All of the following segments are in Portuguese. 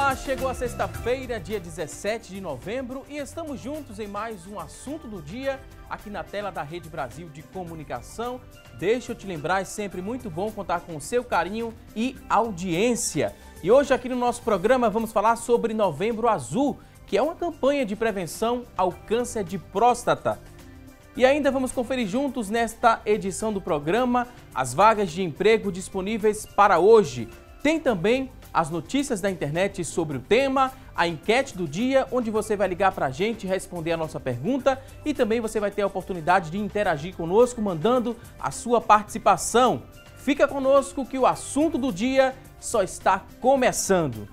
Olá, chegou a sexta-feira, dia 17 de novembro e estamos juntos em mais um assunto do dia aqui na tela da Rede Brasil de Comunicação. Deixa eu te lembrar, é sempre muito bom contar com o seu carinho e audiência. E hoje aqui no nosso programa vamos falar sobre Novembro Azul, que é uma campanha de prevenção ao câncer de próstata. E ainda vamos conferir juntos nesta edição do programa as vagas de emprego disponíveis para hoje. Tem também as notícias da internet sobre o tema, a enquete do dia, onde você vai ligar para a gente e responder a nossa pergunta e também você vai ter a oportunidade de interagir conosco mandando a sua participação. Fica conosco que o assunto do dia só está começando.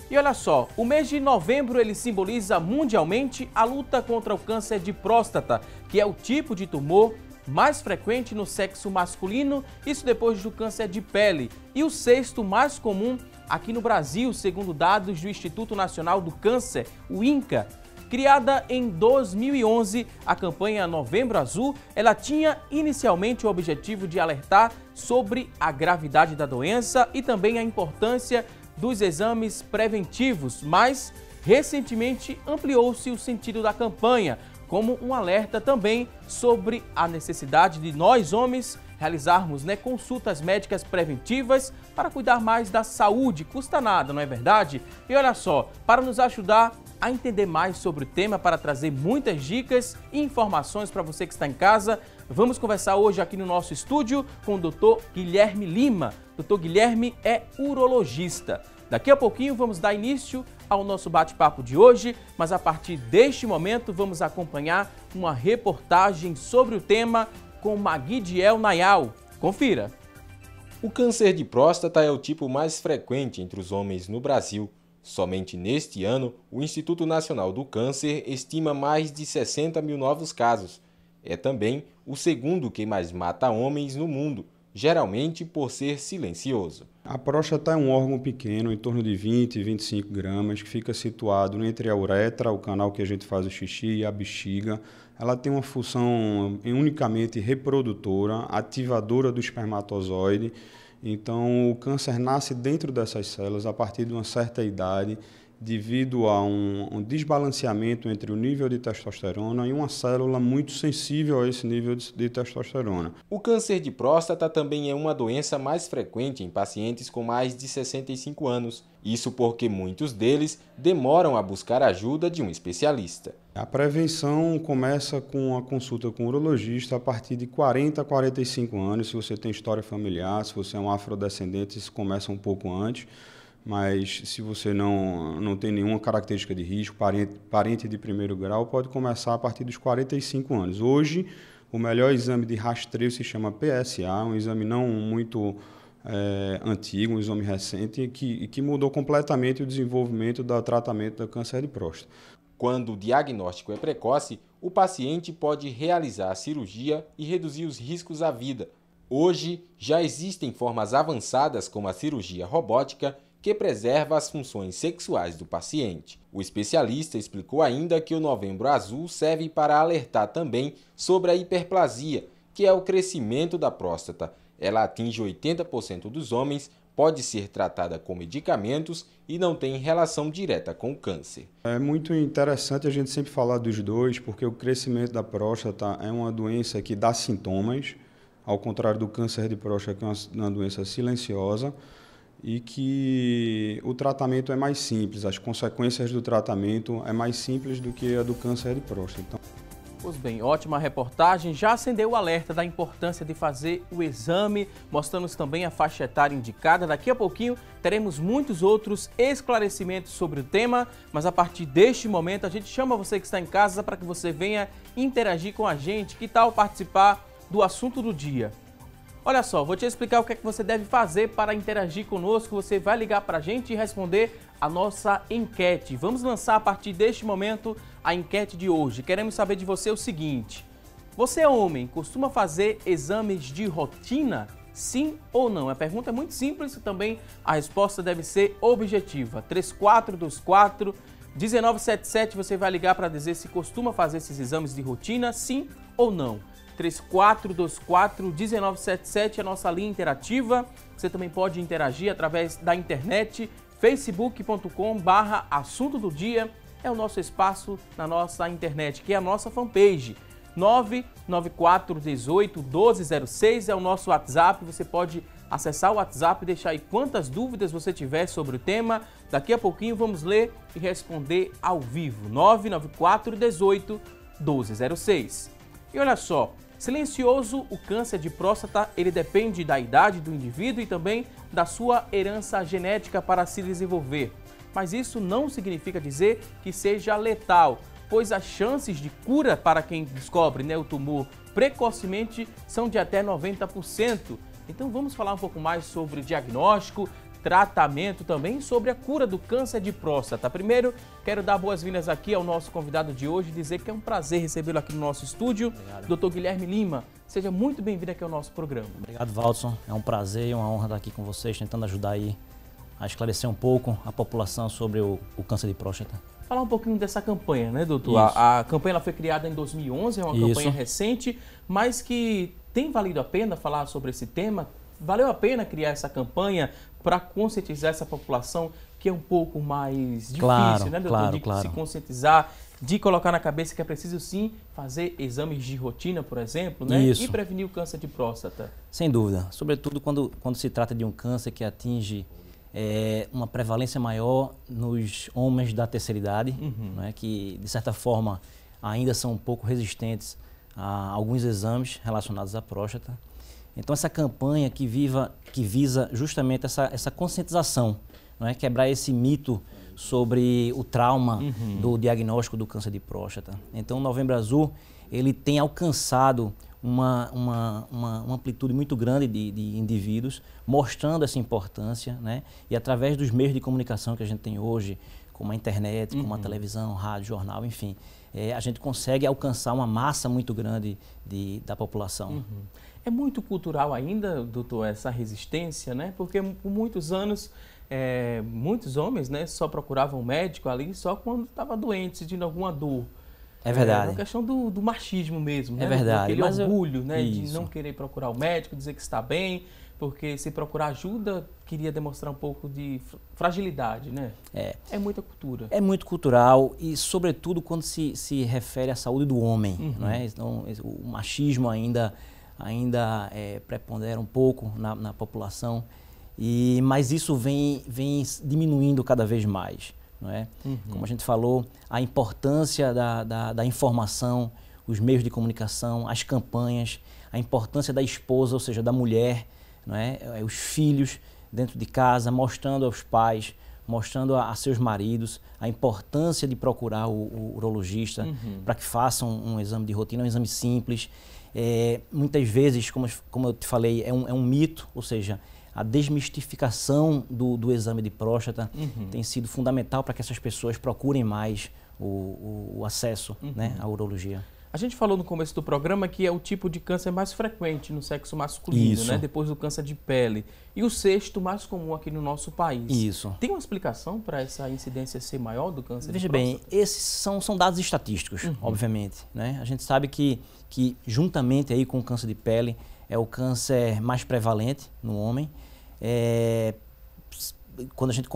E olha só, o mês de novembro ele simboliza mundialmente a luta contra o câncer de próstata, que é o tipo de tumor mais frequente no sexo masculino, isso depois do câncer de pele, e o sexto mais comum aqui no Brasil, segundo dados do Instituto Nacional do Câncer, o INCA. Criada em 2011, a campanha Novembro Azul, ela tinha inicialmente o objetivo de alertar sobre a gravidade da doença e também a importância dos exames preventivos, mas recentemente ampliou-se o sentido da campanha, como um alerta também sobre a necessidade de nós, homens, realizarmos consultas médicas preventivas para cuidar mais da saúde. Custa nada, não é verdade? E olha só, para nos ajudar a entender mais sobre o tema, para trazer muitas dicas e informações para você que está em casa, vamos conversar hoje aqui no nosso estúdio com o Dr. Guilherme Lima. Dr. Guilherme é urologista. Daqui a pouquinho vamos dar início ao nosso bate-papo de hoje, mas a partir deste momento vamos acompanhar uma reportagem sobre o tema com Maguidiel Nayal. Confira! O câncer de próstata é o tipo mais frequente entre os homens no Brasil. Somente neste ano, o Instituto Nacional do Câncer estima mais de 60 mil novos casos. É também o segundo que mais mata homens no mundo, geralmente por ser silencioso. A próstata é um órgão pequeno, em torno de 20 e 25 gramas, que fica situado entre a uretra, o canal que a gente faz o xixi, e a bexiga. Ela tem uma função unicamente reprodutora, ativadora do espermatozoide. Então, o câncer nasce dentro dessas células a partir de uma certa idade, devido a um desbalanceamento entre o nível de testosterona e uma célula muito sensível a esse nível de testosterona. O câncer de próstata também é uma doença mais frequente em pacientes com mais de 65 anos. Isso porque muitos deles demoram a buscar a ajuda de um especialista. A prevenção começa com a consulta com o urologista a partir de 40 a 45 anos. Se você tem história familiar, se você é um afrodescendente, isso começa um pouco antes. Mas se você não tem nenhuma característica de risco, parente de primeiro grau, pode começar a partir dos 45 anos. Hoje, o melhor exame de rastreio se chama PSA, um exame não muito antigo, um exame recente, que mudou completamente o desenvolvimento do tratamento do câncer de próstata. Quando o diagnóstico é precoce, o paciente pode realizar a cirurgia e reduzir os riscos à vida. Hoje, já existem formas avançadas como a cirurgia robótica, que preserva as funções sexuais do paciente. O especialista explicou ainda que o Novembro Azul serve para alertar também sobre a hiperplasia, que é o crescimento da próstata. Ela atinge 80% dos homens, pode ser tratada com medicamentos e não tem relação direta com o câncer. É muito interessante a gente sempre falar dos dois, porque o crescimento da próstata é uma doença que dá sintomas, ao contrário do câncer de próstata, que é uma doença silenciosa, e que o tratamento é mais simples, as consequências do tratamento é mais simples do que a do câncer de próstata. Então... Pois bem, ótima reportagem, já acendeu o alerta da importância de fazer o exame, mostrando também a faixa etária indicada. Daqui a pouquinho teremos muitos outros esclarecimentos sobre o tema, mas a partir deste momento a gente chama você que está em casa para que você venha interagir com a gente. Que tal participar do assunto do dia? Olha só, vou te explicar o que é que você deve fazer para interagir conosco. Você vai ligar para a gente e responder a nossa enquete. Vamos lançar a partir deste momento a enquete de hoje. Queremos saber de você o seguinte: você é homem, costuma fazer exames de rotina? Sim ou não? A pergunta é muito simples e também a resposta deve ser objetiva. 3424-1977, você vai ligar para dizer se costuma fazer esses exames de rotina, sim ou não. 3424-1977 é a nossa linha interativa. Você também pode interagir através da internet, facebook.com/assunto do dia é o nosso espaço na nossa internet, que é a nossa fanpage. 994181206 é o nosso WhatsApp. Você pode acessar o WhatsApp e deixar aí quantas dúvidas você tiver sobre o tema. Daqui a pouquinho vamos ler e responder ao vivo. 994181206. E olha só, silencioso, o câncer de próstata, ele depende da idade do indivíduo e também da sua herança genética para se desenvolver. Mas isso não significa dizer que seja letal, pois as chances de cura para quem descobre, o tumor precocemente são de até 90%. Então vamos falar um pouco mais sobre diagnóstico, tratamento também, sobre a cura do câncer de próstata. Primeiro, quero dar boas-vindas aqui ao nosso convidado de hoje, dizer que é um prazer recebê-lo aqui no nosso estúdio, Dr. Guilherme Lima. Seja muito bem-vindo aqui ao nosso programa. Obrigado, Valdson. É um prazer e uma honra estar aqui com vocês, tentando ajudar aí a esclarecer um pouco a população sobre o câncer de próstata. Falar um pouquinho dessa campanha, né, doutor? A campanha ela foi criada em 2011, é uma campanha recente, mas que tem valido a pena falar sobre esse tema? Valeu a pena criar essa campanha para conscientizar essa população que é um pouco mais difícil, né, doutor? De se conscientizar, de colocar na cabeça que é preciso sim fazer exames de rotina, por exemplo, né? E prevenir o câncer de próstata. Sem dúvida, sobretudo quando se trata de um câncer que atinge uma prevalência maior nos homens da terceira idade, né, que de certa forma ainda são um pouco resistentes a alguns exames relacionados à próstata. Então essa campanha que visa justamente essa conscientização, não é? Quebrar esse mito sobre o trauma do diagnóstico do câncer de próstata. Então o Novembro Azul ele tem alcançado uma amplitude muito grande de indivíduos, mostrando essa importância, né? E através dos meios de comunicação que a gente tem hoje, como a internet, como a televisão, rádio, jornal, enfim, a gente consegue alcançar uma massa muito grande da população. É muito cultural ainda, doutor, essa resistência, né? Porque por muitos anos, muitos homens, né, só procuravam um médico ali só quando estava doente, sentindo alguma dor. É verdade. É uma questão do machismo mesmo, né? É verdade. Aquele orgulho, né, de não querer procurar o médico, dizer que está bem, porque se procurar ajuda, queria demonstrar um pouco de fragilidade, né? É muita cultura. É muito cultural e, sobretudo, quando se refere à saúde do homem, não é? Então, o machismo ainda prepondera um pouco na população, mas isso vem diminuindo cada vez mais. Não é? Como a gente falou, a importância da informação, os meios de comunicação, as campanhas, a importância da esposa, ou seja, da mulher, não é? Os filhos dentro de casa, mostrando aos pais, mostrando a seus maridos a importância de procurar o urologista para que façam um exame de rotina, um exame simples. Muitas vezes, como eu te falei, é um mito, ou seja, a desmistificação do exame de próstata tem sido fundamental para que essas pessoas procurem mais o acesso, né, à urologia. A gente falou no começo do programa que é o tipo de câncer mais frequente no sexo masculino, né, depois do câncer de pele. E o sexto mais comum aqui no nosso país. Isso. Tem uma explicação para essa incidência ser maior do câncer de próstata? Veja bem, esses são dados estatísticos, obviamente, né? A gente sabe que juntamente aí com o câncer de pele, é o câncer mais prevalente no homem. Quando a gente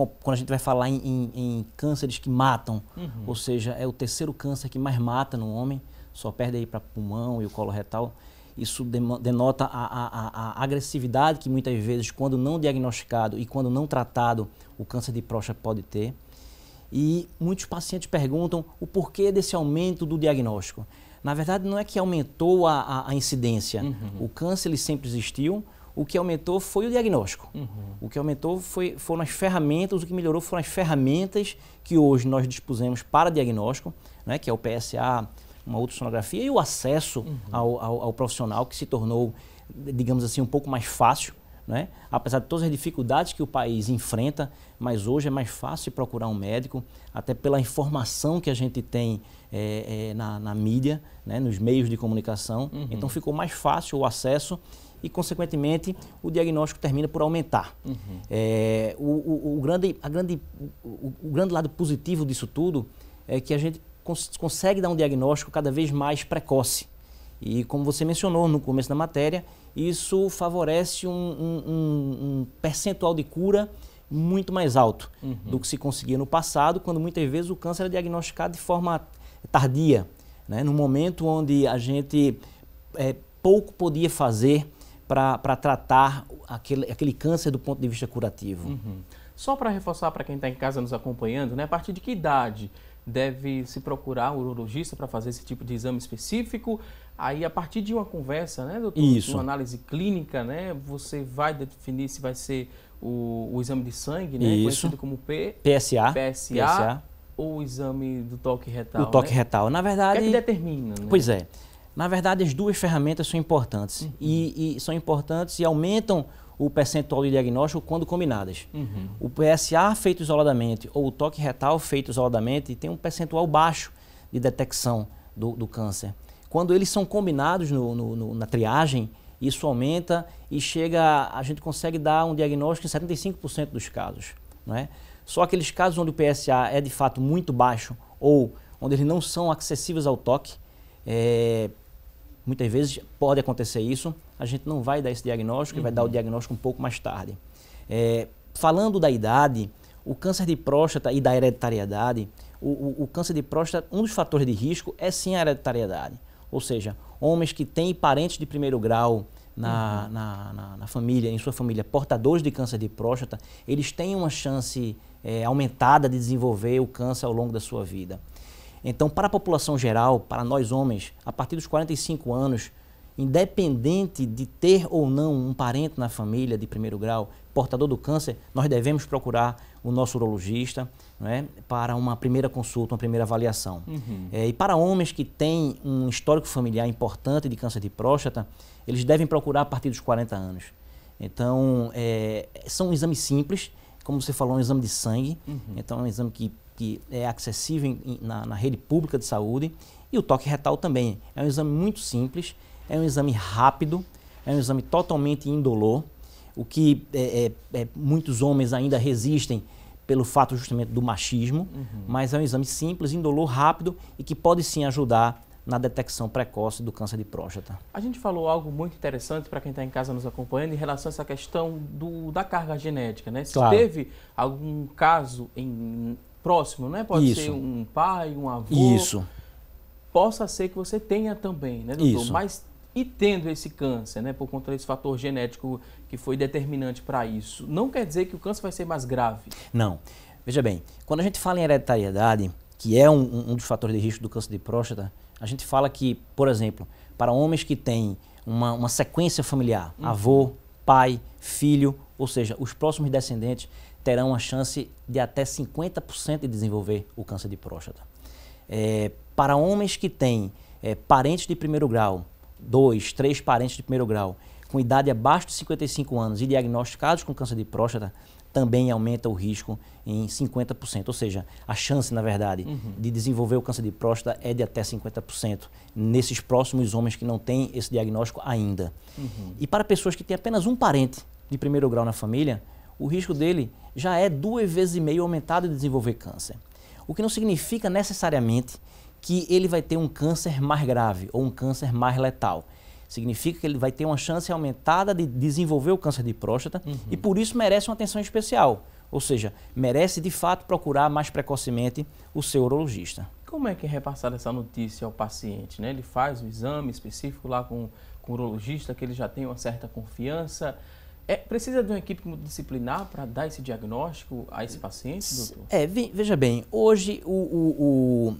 vai falar em cânceres que matam, ou seja, é o terceiro câncer que mais mata no homem, só perde aí para pulmão e o colo retal. Isso denota a agressividade que muitas vezes, quando não diagnosticado e quando não tratado, o câncer de próstata pode ter. E muitos pacientes perguntam o porquê desse aumento do diagnóstico. Na verdade, não é que aumentou a incidência. O câncer ele sempre existiu, o que aumentou foi o diagnóstico. O que aumentou foram as ferramentas, o que melhorou foram as ferramentas que hoje nós dispusemos para diagnóstico, né, que é o PSA, uma ultrassonografia e o acesso ao profissional, que se tornou, digamos assim, um pouco mais fácil, né? Apesar de todas as dificuldades que o país enfrenta, mas hoje é mais fácil procurar um médico, até pela informação que a gente tem na mídia, né, nos meios de comunicação. Então ficou mais fácil o acesso e, consequentemente, o diagnóstico termina por aumentar. O grande lado positivo disso tudo é que a gente consegue dar um diagnóstico cada vez mais precoce. E, como você mencionou no começo da matéria, isso favorece um percentual de cura muito mais alto do que se conseguia no passado, quando muitas vezes o câncer era diagnosticado de forma tardia, né? No momento onde a gente pouco podia fazer para tratar aquele câncer do ponto de vista curativo. Só para reforçar para quem está em casa nos acompanhando, né, a partir de que idade deve se procurar um urologista para fazer esse tipo de exame específico? Aí, a partir de uma conversa, né, doutor? Isso. Uma análise clínica, né, você vai definir se vai ser o exame de sangue, né, Isso. conhecido como PSA, ou o exame do toque retal. o toque né? retal. Na verdade, O que é que determina? Né? Pois é. Na verdade, as duas ferramentas são importantes. E são importantes e aumentam o percentual de diagnóstico quando combinadas. O PSA feito isoladamente ou o toque retal feito isoladamente tem um percentual baixo de detecção do câncer. Quando eles são combinados na triagem, isso aumenta e a gente consegue dar um diagnóstico em 75% dos casos. Não é? Só aqueles casos onde o PSA é de fato muito baixo ou onde eles não são acessíveis ao toque, muitas vezes pode acontecer isso, a gente não vai dar esse diagnóstico e vai dar o diagnóstico um pouco mais tarde. Falando da idade, o câncer de próstata e da hereditariedade, o câncer de próstata, um dos fatores de risco é sim a hereditariedade. Ou seja, homens que têm parentes de primeiro grau na família, em sua família, portadores de câncer de próstata, eles têm uma chance aumentada de desenvolver o câncer ao longo da sua vida. Então, para a população geral, para nós homens, a partir dos 45 anos, independente de ter ou não um parente na família de primeiro grau portador do câncer, nós devemos procurar o nosso urologista, não é, para uma primeira consulta, uma primeira avaliação. E para homens que têm um histórico familiar importante de câncer de próstata, eles devem procurar a partir dos 40 anos. Então, são exames simples, como você falou, um exame de sangue, então é um exame que é acessível na rede pública de saúde, e o toque retal também. É um exame muito simples, é um exame rápido, é um exame totalmente indolor, o que muitos homens ainda resistem pelo fato justamente do machismo, mas é um exame simples, indolor, rápido e que pode sim ajudar na detecção precoce do câncer de próstata. A gente falou algo muito interessante para quem está em casa nos acompanhando em relação a essa questão da carga genética, né? Se Claro. teve algum caso próximo, né? Pode Isso. ser um pai, um avô. Isso. Possa ser que você tenha também, né, doutor? Isso. Mas e tendo esse câncer, né, por conta desse fator genético que foi determinante para isso, não quer dizer que o câncer vai ser mais grave? Não. Veja bem, quando a gente fala em hereditariedade, que é um dos fatores de risco do câncer de próstata, a gente fala que, por exemplo, para homens que têm uma sequência familiar, avô, pai, filho, ou seja, os próximos descendentes terão a chance de até 50% de desenvolver o câncer de próstata. Para homens que têm parentes de primeiro grau, 2, 3 parentes de primeiro grau, com idade abaixo de 55 anos e diagnosticados com câncer de próstata, também aumenta o risco em 50%. Ou seja, a chance, na verdade, de desenvolver o câncer de próstata é de até 50% nesses próximos homens que não têm esse diagnóstico ainda. E para pessoas que têm apenas um parente de primeiro grau na família, o risco dele já é 2,5 vezes aumentado de desenvolver câncer. O que não significa necessariamente que ele vai ter um câncer mais grave ou um câncer mais letal. Significa que ele vai ter uma chance aumentada de desenvolver o câncer de próstata e por isso merece uma atenção especial. Ou seja, merece de fato procurar mais precocemente o seu urologista. Como é que é repassada essa notícia ao paciente, né? Ele faz o exame específico lá com o urologista, que ele já tem uma certa confiança. Precisa de uma equipe multidisciplinar para dar esse diagnóstico a esse paciente, doutor? Veja bem, hoje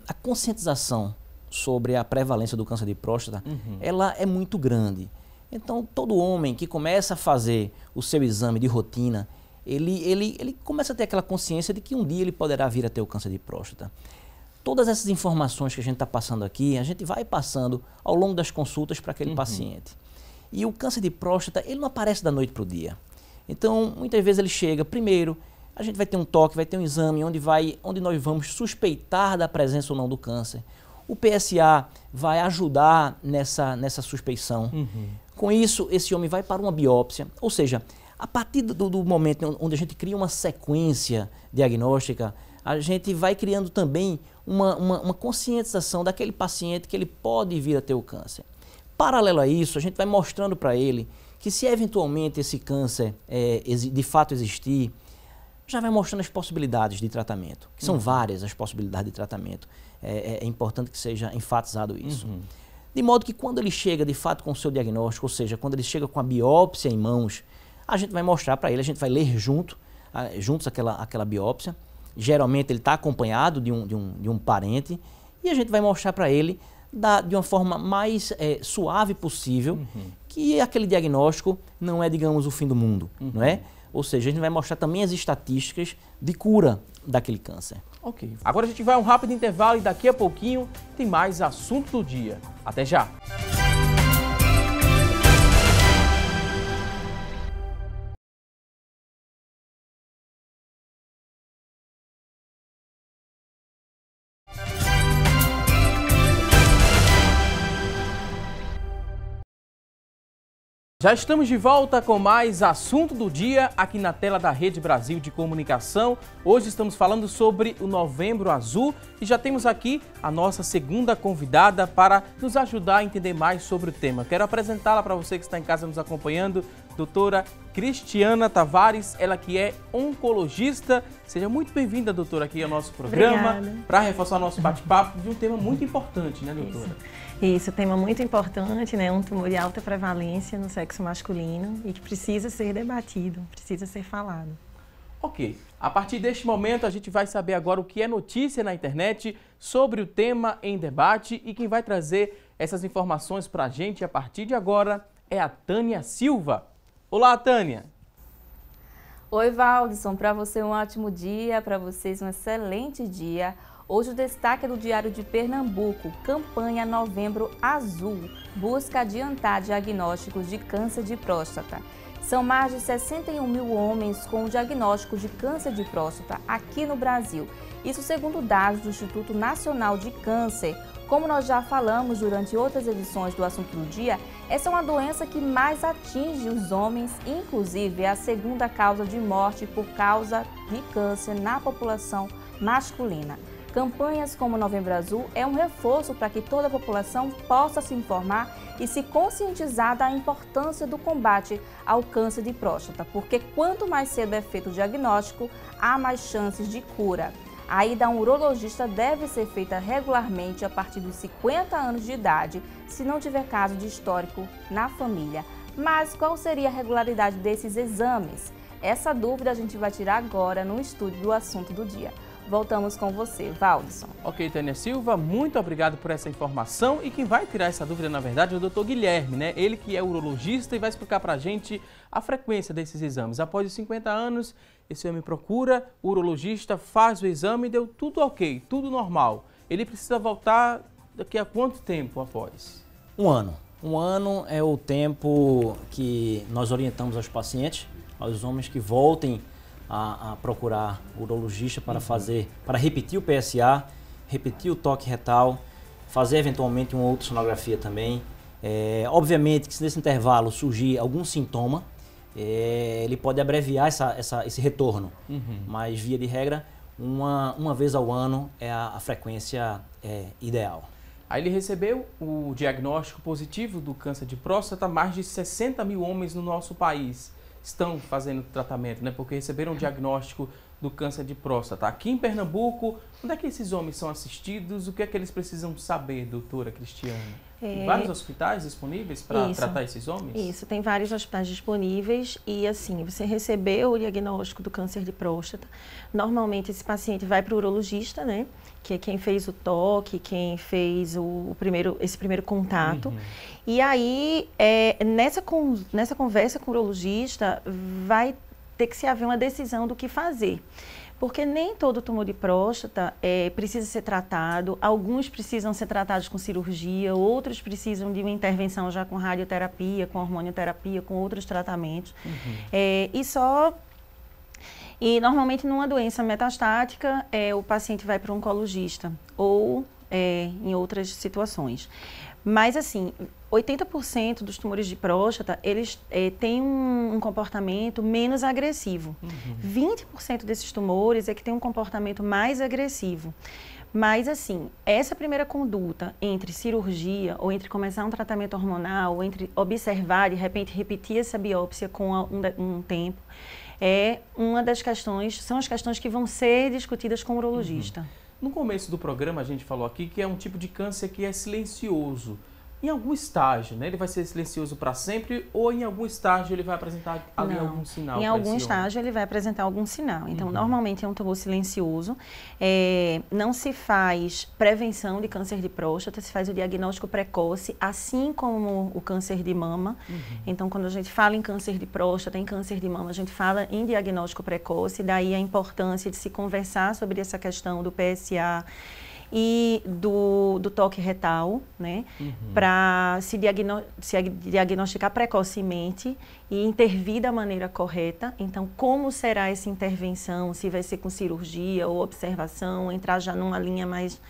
a conscientização sobre a prevalência do câncer de próstata, ela é muito grande. Então, todo homem que começa a fazer o seu exame de rotina, ele começa a ter aquela consciência de que um dia ele poderá vir a ter o câncer de próstata. Todas essas informações que a gente está passando aqui, a gente vai passando ao longo das consultas para aquele paciente. E o câncer de próstata, ele não aparece da noite para o dia. Então, muitas vezes ele chega, primeiro, a gente vai ter um toque, vai ter um exame onde nós vamos suspeitar da presença ou não do câncer. O PSA vai ajudar nessa suspeição. Com isso, esse homem vai para uma biópsia. Ou seja, a partir do momento onde a gente cria uma sequência diagnóstica, a gente vai criando também uma conscientização daquele paciente que ele pode vir a ter o câncer. Paralelo a isso, a gente vai mostrando para ele que se eventualmente esse câncer de fato existir, já vai mostrando as possibilidades de tratamento, que são várias as possibilidades de tratamento. É importante que seja enfatizado isso. De modo que quando ele chega de fato com o seu diagnóstico, ou seja, quando ele chega com a biópsia em mãos, a gente vai mostrar para ele, a gente vai ler juntos aquela biópsia. Geralmente ele está acompanhado de um parente e a gente vai mostrar para ele de uma forma mais suave possível que aquele diagnóstico não é, digamos, o fim do mundo, não é? Ou seja, a gente vai mostrar também as estatísticas de cura daquele câncer. Ok. Agora a gente vai a um rápido intervalo e daqui a pouquinho tem mais assunto do dia. Até já! Já estamos de volta com mais assunto do dia aqui na tela da Rede Brasil de Comunicação. Hoje estamos falando sobre o Novembro Azul e já temos aqui a nossa segunda convidada para nos ajudar a entender mais sobre o tema. Quero apresentá-la para você que está em casa nos acompanhando, doutora Cristiana Tavares, ela que é oncologista. Seja muito bem-vinda, doutora, aqui ao nosso programa para reforçar nosso bate-papo de um tema muito importante, né, doutora? Isso, tema muito importante, né? Um tumor de alta prevalência no sexo masculino e que precisa ser debatido, precisa ser falado. Ok, a partir deste momento a gente vai saber agora o que é notícia na internet sobre o tema em debate e quem vai trazer essas informações para a gente a partir de agora é a Tânia Silva. Olá, Tânia! Oi, Valdson, para você um ótimo dia, para vocês um excelente dia. Hoje o destaque é do Diário de Pernambuco, campanha Novembro Azul, busca adiantar diagnósticos de câncer de próstata. São mais de 61 mil homens com o diagnóstico de câncer de próstata aqui no Brasil. Isso segundo dados do Instituto Nacional de Câncer. Como nós já falamos durante outras edições do Assunto do Dia, essa é uma doença que mais atinge os homens, inclusive é a segunda causa de morte por causa de câncer na população masculina. Campanhas como Novembro Azul é um reforço para que toda a população possa se informar e se conscientizar da importância do combate ao câncer de próstata, porque quanto mais cedo é feito o diagnóstico, há mais chances de cura. A ida a um urologista deve ser feita regularmente a partir dos 50 anos de idade, se não tiver caso de histórico na família. Mas qual seria a regularidade desses exames? Essa dúvida a gente vai tirar agora no estúdio do Assunto do Dia. Voltamos com você, Valdson. Ok, Tânia Silva, muito obrigado por essa informação. E quem vai tirar essa dúvida, na verdade, é o doutor Guilherme, né? Ele que é urologista e vai explicar pra gente a frequência desses exames. Após os 50 anos, esse homem procura, o urologista faz o exame e deu tudo ok, tudo normal. Ele precisa voltar daqui a quanto tempo após? Um ano. Um ano é o tempo que nós orientamos aos pacientes, aos homens que voltem a procurar o urologista para repetir o PSA, repetir o toque retal, fazer eventualmente uma ultrassonografia também. Obviamente que se nesse intervalo surgir algum sintoma, ele pode abreviar esse retorno, mas via de regra, uma vez ao ano é a frequência ideal. Aí ele recebeu o diagnóstico positivo do câncer de próstata, mais de 60 mil homens no nosso país estão fazendo tratamento, né? Porque receberam o diagnóstico do câncer de próstata. Aqui em Pernambuco, onde é que esses homens são assistidos? O que é que eles precisam saber, doutora Cristiana? Tem vários hospitais disponíveis para tratar esses homens? Isso, tem vários hospitais disponíveis e assim, você recebeu o diagnóstico do câncer de próstata, normalmente esse paciente vai para o urologista, né? Que é quem fez o toque, quem fez esse primeiro contato. E aí, nessa conversa com o urologista, vai ter que se haver uma decisão do que fazer. Porque nem todo tumor de próstata precisa ser tratado, alguns precisam ser tratados com cirurgia, outros precisam de uma intervenção já com radioterapia, com hormonioterapia, com outros tratamentos. E normalmente numa doença metastática, o paciente vai para um oncologista ou em outras situações. Mas assim, 80% dos tumores de próstata, eles têm um comportamento menos agressivo. 20% desses tumores é que tem um comportamento mais agressivo. Mas assim, essa primeira conduta entre cirurgia ou entre começar um tratamento hormonal ou entre observar, de repente repetir essa biópsia com um tempo, é uma das questões, são as questões que vão ser discutidas com o urologista. No começo do programa a gente falou aqui que é um tipo de câncer que é silencioso. Em algum estágio, né? Ele vai ser silencioso para sempre ou em algum estágio ele vai apresentar ali algum sinal? Em algum estágio ele vai apresentar algum sinal. Então, normalmente é um tumor silencioso. Não se faz prevenção de câncer de próstata, se faz o diagnóstico precoce, assim como o câncer de mama. Então, quando a gente fala em câncer de próstata, em câncer de mama, a gente fala em diagnóstico precoce. Daí a importância de se conversar sobre essa questão do PSA e do toque retal, né? Para se diagnosticar precocemente e intervir da maneira correta. Então, como será essa intervenção? Se vai ser com cirurgia ou observação, entrar já numa linha mais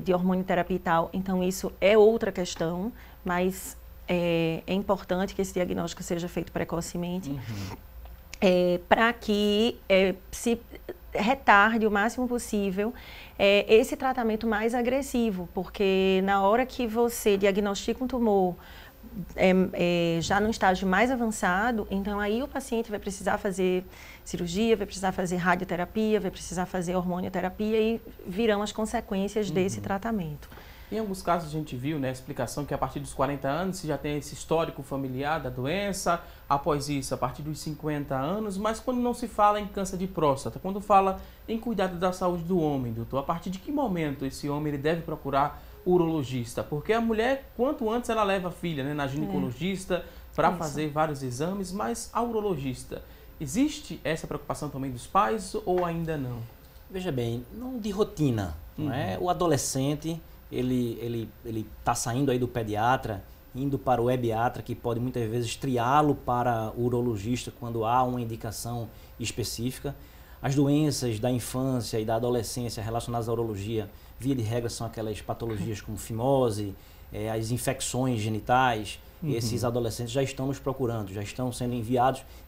de hormonioterapia e tal. Então, isso é outra questão, mas é importante que esse diagnóstico seja feito precocemente. Para que se retarde o máximo possível esse tratamento mais agressivo, porque na hora que você diagnostica um tumor já no estágio mais avançado, então aí o paciente vai precisar fazer cirurgia, vai precisar fazer radioterapia, vai precisar fazer hormonioterapia e virão as consequências desse tratamento. Em alguns casos a gente viu, né, a explicação que a partir dos 40 anos se já tem esse histórico familiar da doença, após isso a partir dos 50 anos, mas quando não se fala em câncer de próstata, quando fala em cuidado da saúde do homem, doutor, a partir de que momento esse homem ele deve procurar o urologista? Porque a mulher, quanto antes ela leva a filha, né, na ginecologista para fazer vários exames, mas a urologista, existe essa preocupação também dos pais ou ainda não? Veja bem, não de rotina, não é? O adolescente ele está saindo aí do pediatra, indo para o webiatra, que pode muitas vezes triá-lo para o urologista quando há uma indicação específica. As doenças da infância e da adolescência relacionadas à urologia, via de regra, são aquelas patologias como fimose, as infecções genitais. Esses adolescentes já estão nos procurando, já estão sendo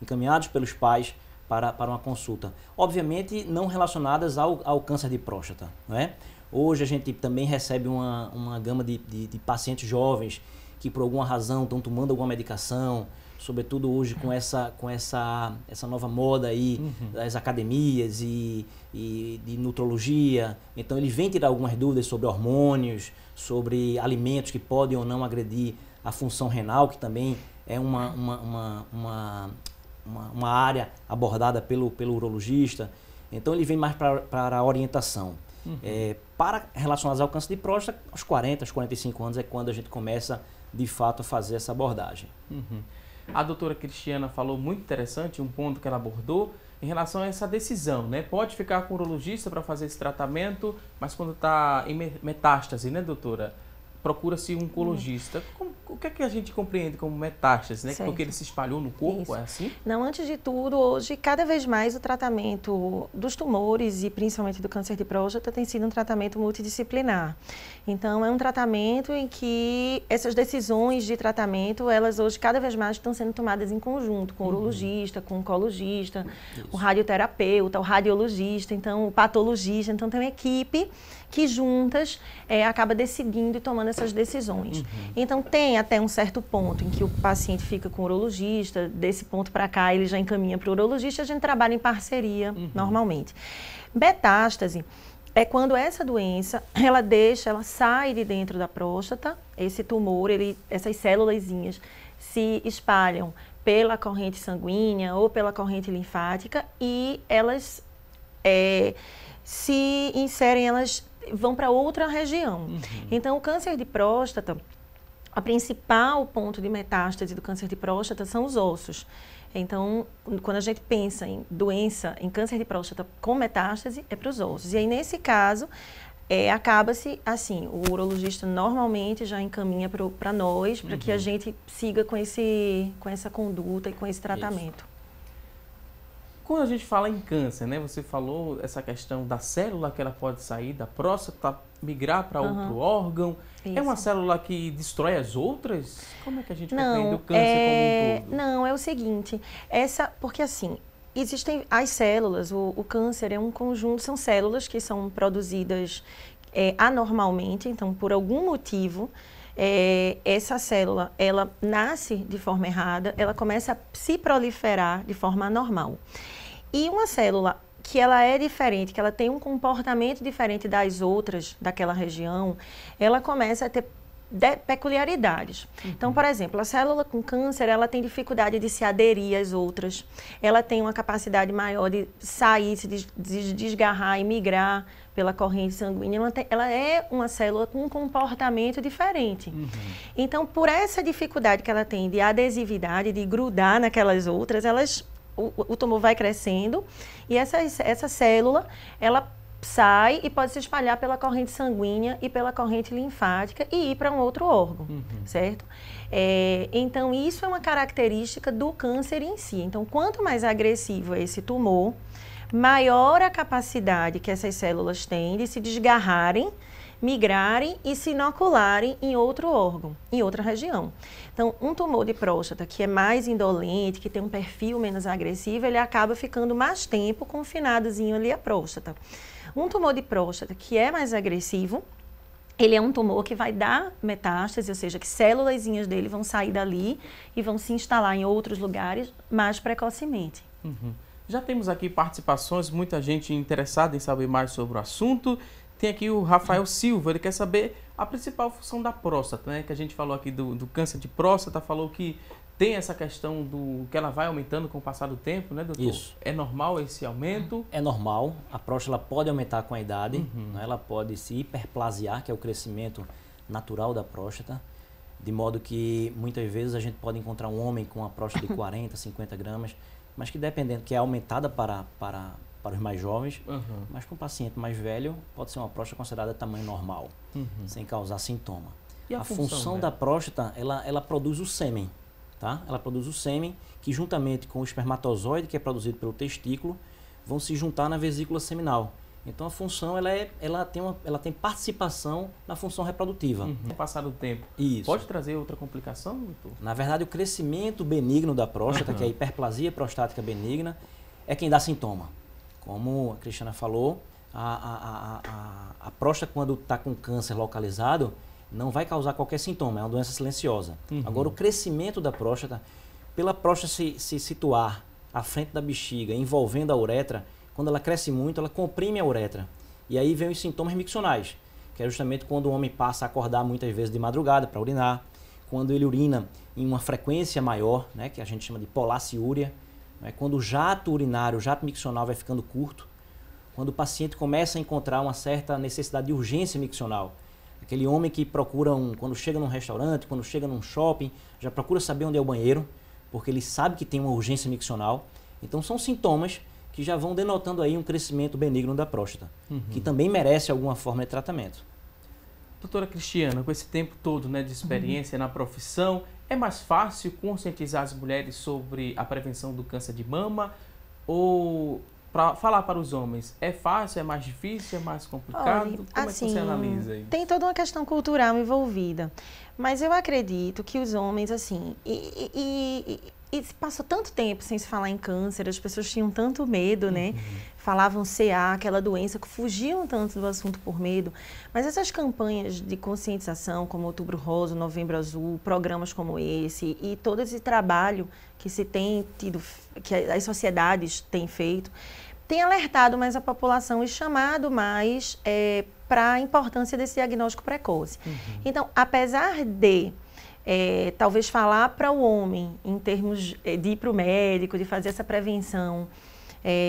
encaminhados pelos pais para uma consulta. Obviamente, não relacionadas ao câncer de próstata, não é? Hoje a gente também recebe uma gama de pacientes jovens que por alguma razão estão tomando alguma medicação, sobretudo hoje com essa nova moda aí das academias e de nutrologia. Então eles vêm tirar algumas dúvidas sobre hormônios, sobre alimentos que podem ou não agredir a função renal, que também é uma área abordada pelo urologista. Então ele vem mais para a orientação. Para relacionados ao câncer de próstata, aos 40, aos 45 anos é quando a gente começa, de fato, a fazer essa abordagem. A doutora Cristiana falou muito interessante, um ponto que ela abordou, em relação a essa decisão, né? Pode ficar com o urologista para fazer esse tratamento, mas quando está em metástase, né, doutora? Procura-se um oncologista. O que é que a gente compreende como metástase, né? Porque ele se espalhou no corpo, é assim? Não, antes de tudo, hoje, cada vez mais o tratamento dos tumores e principalmente do câncer de próstata tem sido um tratamento multidisciplinar. Então, é um tratamento em que essas decisões de tratamento, elas hoje cada vez mais estão sendo tomadas em conjunto, com o urologista, com o oncologista, o radioterapeuta, o radiologista, então o patologista. Então, tem uma equipe que juntas acaba decidindo e tomando essas decisões. Então, tem até um certo ponto em que o paciente fica com o urologista, desse ponto para cá ele já encaminha para o urologista, a gente trabalha em parceria normalmente. Metástase é quando essa doença, ela sai de dentro da próstata, esse tumor, essas célulazinhas se espalham pela corrente sanguínea ou pela corrente linfática e elas se inserem, elas vão para outra região. Então, o câncer de próstata, o principal ponto de metástase do câncer de próstata são os ossos. Então, quando a gente pensa em doença, em câncer de próstata com metástase, é para os ossos. E aí, nesse caso, acaba-se assim, o urologista normalmente já encaminha para nós, para que a gente siga com essa conduta e com esse tratamento. Quando a gente fala em câncer, né? Você falou essa questão da célula que ela pode sair da próstata, migrar para outro órgão. Isso. É uma célula que destrói as outras? Como é que a gente compreende o câncer como um todo? Não, é o seguinte, porque assim, existem as células, o câncer é um conjunto, são células que são produzidas anormalmente, então por algum motivo, essa célula, ela nasce de forma errada, ela começa a se proliferar de forma anormal. E uma célula que ela é diferente, que ela tem um comportamento diferente das outras daquela região, ela começa a ter peculiaridades. Então, por exemplo, a célula com câncer, ela tem dificuldade de se aderir às outras, ela tem uma capacidade maior de sair, se desgarrar e migrar pela corrente sanguínea. Ela é uma célula com um comportamento diferente. Então, por essa dificuldade que ela tem de adesividade, de grudar naquelas outras, o tumor vai crescendo e essa célula, ela sai e pode se espalhar pela corrente sanguínea e pela corrente linfática e ir para um outro órgão, certo? Então, isso é uma característica do câncer em si. Então, quanto mais agressivo é esse tumor, maior a capacidade que essas células têm de se desgarrarem, migrarem e se inocularem em outro órgão, em outra região. Então, um tumor de próstata que é mais indolente, que tem um perfil menos agressivo, ele acaba ficando mais tempo confinadozinho ali à próstata. Um tumor de próstata que é mais agressivo, ele é um tumor que vai dar metástase, ou seja, que célulazinhas dele vão sair dali e vão se instalar em outros lugares mais precocemente. Já temos aqui participações, muita gente interessada em saber mais sobre o assunto. Tem aqui o Rafael Silva, ele quer saber a principal função da próstata, né? Que a gente falou aqui do câncer de próstata, falou que tem essa questão do que ela vai aumentando com o passar do tempo, né, doutor? Isso. É normal esse aumento? É normal, a próstata ela pode aumentar com a idade, né? Ela pode se hiperplasiar, que é o crescimento natural da próstata, de modo que muitas vezes a gente pode encontrar um homem com uma próstata de 40, 50 gramas, mas que dependendo, que é aumentada para os mais jovens, mas para um paciente mais velho pode ser uma próstata considerada tamanho normal, sem causar sintoma. E a função da próstata, ela produz o sêmen, tá? Ela produz o sêmen que juntamente com o espermatozoide, que é produzido pelo testículo, vão se juntar na vesícula seminal. Então a função ela tem participação na função reprodutiva. Com o passar do tempo. Isso. Pode trazer outra complicação, doutor? Na verdade, o crescimento benigno da próstata, que é a hiperplasia prostática benigna, é quem dá sintoma. Como a Cristiana falou, a próstata, quando está com câncer localizado, não vai causar qualquer sintoma, é uma doença silenciosa. Agora, o crescimento da próstata, pela próstata se situar à frente da bexiga, envolvendo a uretra, quando ela cresce muito, ela comprime a uretra. E aí vem os sintomas miccionais, que é justamente quando o homem passa a acordar muitas vezes de madrugada para urinar, quando ele urina em uma frequência maior, né, que a gente chama de polaciúria, né, quando o jato urinário, o jato miccional vai ficando curto, quando o paciente começa a encontrar uma certa necessidade de urgência miccional. Aquele homem que procura, quando chega num restaurante, quando chega num shopping, já procura saber onde é o banheiro, porque ele sabe que tem uma urgência miccional. Então são sintomas que já vão denotando aí um crescimento benigno da próstata, que também merece alguma forma de tratamento. Doutora Cristiana, com esse tempo todo, né, de experiência na profissão, é mais fácil conscientizar as mulheres sobre a prevenção do câncer de mama? Ou para falar para os homens, é fácil, é mais difícil, é mais complicado? Olha, Como assim, é que você analisa isso? Tem toda uma questão cultural envolvida. Mas eu acredito que os homens, assim, e passou tanto tempo sem se falar em câncer, as pessoas tinham tanto medo, né? Falavam CA, aquela doença, que fugiam tanto do assunto por medo. Mas essas campanhas de conscientização, como Outubro Rosa, Novembro Azul, programas como esse e todo esse trabalho que se tem tido, que as sociedades têm feito, tem alertado mais a população e chamado mais para a importância desse diagnóstico precoce. Então, apesar de talvez falar para o homem, em termos de ir para o médico, de fazer essa prevenção,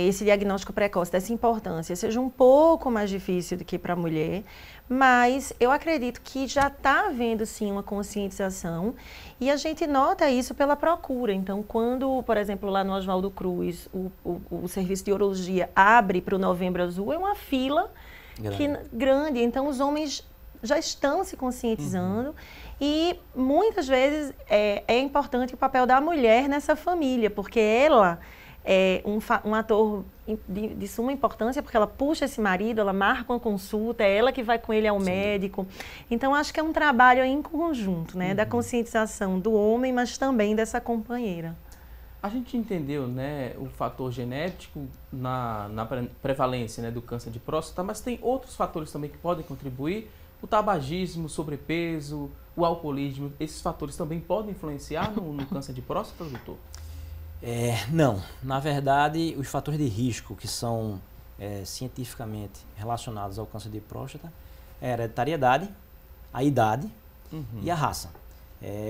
esse diagnóstico precoce, dessa importância, seja um pouco mais difícil do que para a mulher, mas eu acredito que já está havendo, sim, uma conscientização e a gente nota isso pela procura. Então, quando, por exemplo, lá no Oswaldo Cruz, o serviço de urologia abre para o Novembro Azul, é uma fila grande. Então, os homens já estão se conscientizando e muitas vezes é importante o papel da mulher nessa família, porque ela é um ator de suma importância, porque ela puxa esse marido, ela marca uma consulta, é ela que vai com ele ao médico. Então, acho que é um trabalho em conjunto, né, da conscientização do homem, mas também dessa companheira. A gente entendeu, né, o fator genético na prevalência, né, do câncer de próstata, mas tem outros fatores também que podem contribuir. O tabagismo, sobrepeso, o alcoolismo, esses fatores também podem influenciar no câncer de próstata, doutor? Não. Na verdade, os fatores de risco que são cientificamente relacionados ao câncer de próstata é a hereditariedade, a idade e a raça.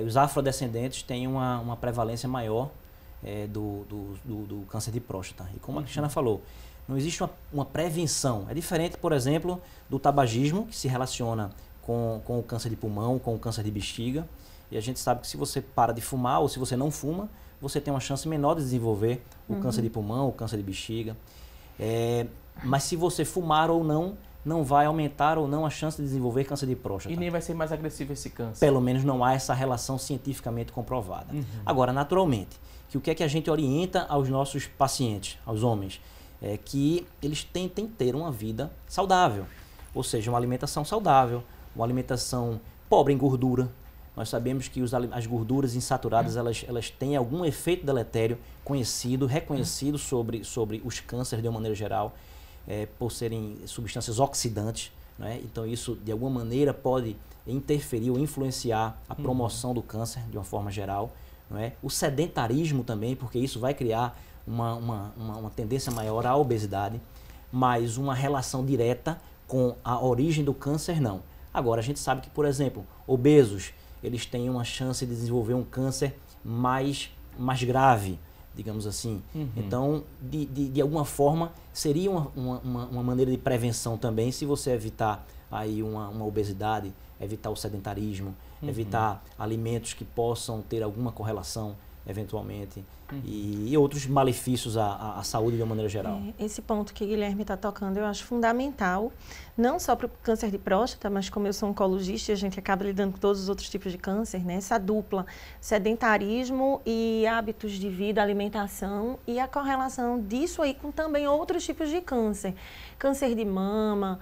Os afrodescendentes têm uma prevalência maior do câncer de próstata. E como a Cristiana falou, não existe uma prevenção. É diferente, por exemplo, do tabagismo, que se relaciona com o câncer de pulmão, com o câncer de bexiga. E a gente sabe que se você para de fumar ou se você não fuma, você tem uma chance menor de desenvolver o câncer de pulmão, o câncer de bexiga. Mas se você fumar ou não vai aumentar ou não a chance de desenvolver câncer de próstata. E nem vai ser mais agressivo esse câncer. Pelo menos não há essa relação cientificamente comprovada. Agora, naturalmente, o que é que a gente orienta aos nossos pacientes, aos homens? É que eles tentem ter uma vida saudável, ou seja, uma alimentação saudável, uma alimentação pobre em gordura. Nós sabemos que as gorduras insaturadas elas têm algum efeito deletério conhecido, reconhecido sobre os cânceres de uma maneira geral, por serem substâncias oxidantes, né? Então isso de alguma maneira pode interferir ou influenciar a promoção do câncer de uma forma geral, não é? O sedentarismo também, porque isso vai criar uma tendência maior à obesidade, mas uma relação direta com a origem do câncer, não. Agora, a gente sabe que, por exemplo, obesos, eles têm uma chance de desenvolver um câncer mais grave, digamos assim. Então, de alguma forma, seria uma maneira de prevenção também, se você evitar aí uma obesidade, evitar o sedentarismo, evitar alimentos que possam ter alguma correlação eventualmente, e outros malefícios à saúde de uma maneira geral. Esse ponto que o Guilherme está tocando eu acho fundamental, não só para o câncer de próstata, mas como eu sou oncologista e a gente acaba lidando com todos os outros tipos de câncer, né? Essa dupla, sedentarismo e hábitos de vida, alimentação e a correlação disso aí com também outros tipos de câncer. Câncer de mama,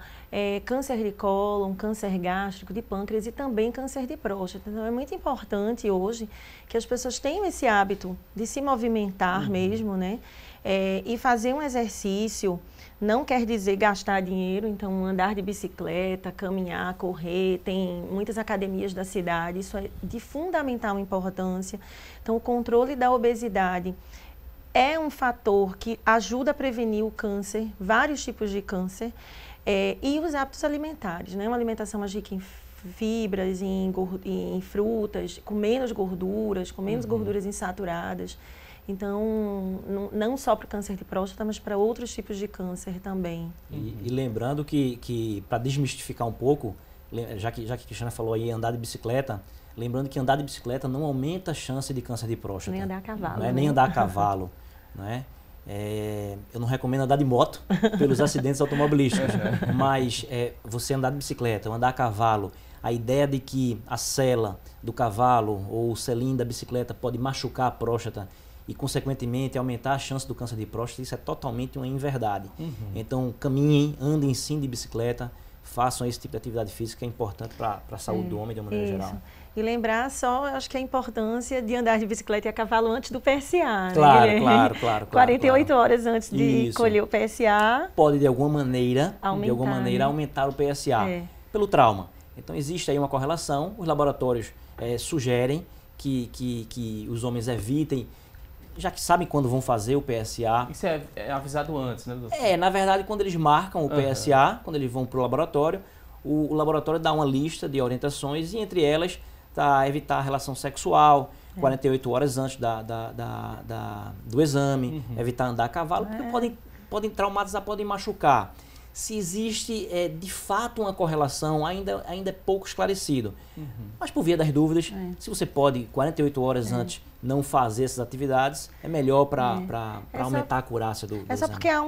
câncer de cólon, câncer gástrico, de pâncreas e também câncer de próstata. Então é muito importante hoje que as pessoas tenham esse hábito de se movimentar mesmo, né? E fazer um exercício não quer dizer gastar dinheiro, então andar de bicicleta, caminhar, correr, tem muitas academias da cidade, isso é de fundamental importância. Então o controle da obesidade é um fator que ajuda a prevenir o câncer, vários tipos de câncer, e os hábitos alimentares, né? Uma alimentação mais rica em fibras, em frutas, com menos gorduras, gorduras insaturadas. Então, não só para o câncer de próstata, mas para outros tipos de câncer também. E lembrando que para desmistificar um pouco, já que a Cristiana falou aí andar de bicicleta, lembrando que andar de bicicleta não aumenta a chance de câncer de próstata. Nem andar a cavalo. Não é nem andar a cavalo, não é? Eu não recomendo andar de moto pelos acidentes automobilísticos, mas você andar de bicicleta ou andar a cavalo, a ideia de que a sela do cavalo ou o selim da bicicleta pode machucar a próstata e, consequentemente, aumentar a chance do câncer de próstata, isso é totalmente uma inverdade. Então, caminhem, andem sim de bicicleta, façam esse tipo de atividade física que é importante para a saúde do homem de uma maneira geral. E lembrar só, eu acho que a importância de andar de bicicleta e a cavalo antes do PSA. Claro, né? claro. 48 horas antes de colher o PSA. Pode, de alguma maneira, aumentar o PSA pelo trauma. Então, existe aí uma correlação. Os laboratórios sugerem que os homens evitem, já que sabem quando vão fazer o PSA. Isso é avisado antes, né, doutor? Na verdade, quando eles marcam o PSA, quando eles vão para o laboratório dá uma lista de orientações e, entre elas, evitar a relação sexual 48 horas antes do exame, evitar andar a cavalo, porque podem traumatizar, podem machucar. Se existe, de fato, uma correlação, ainda é pouco esclarecido. Mas, por via das dúvidas, se você pode, 48 horas antes, não fazer essas atividades, é melhor para aumentar a acurácia do exame. Só porque há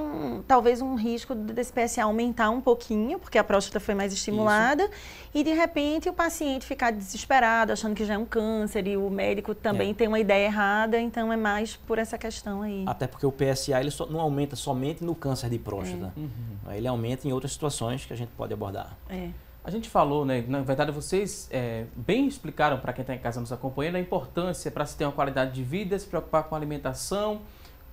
talvez um risco desse PSA aumentar um pouquinho, porque a próstata foi mais estimulada, e de repente o paciente ficar desesperado, achando que já é um câncer, e o médico também tem uma ideia errada, então é mais por essa questão aí. Até porque o PSA ele não aumenta somente no câncer de próstata, ele aumenta em outras situações que a gente pode abordar. A gente falou, né? Na verdade, vocês bem explicaram para quem está em casa nos acompanhando a importância para se ter uma qualidade de vida, se preocupar com a alimentação,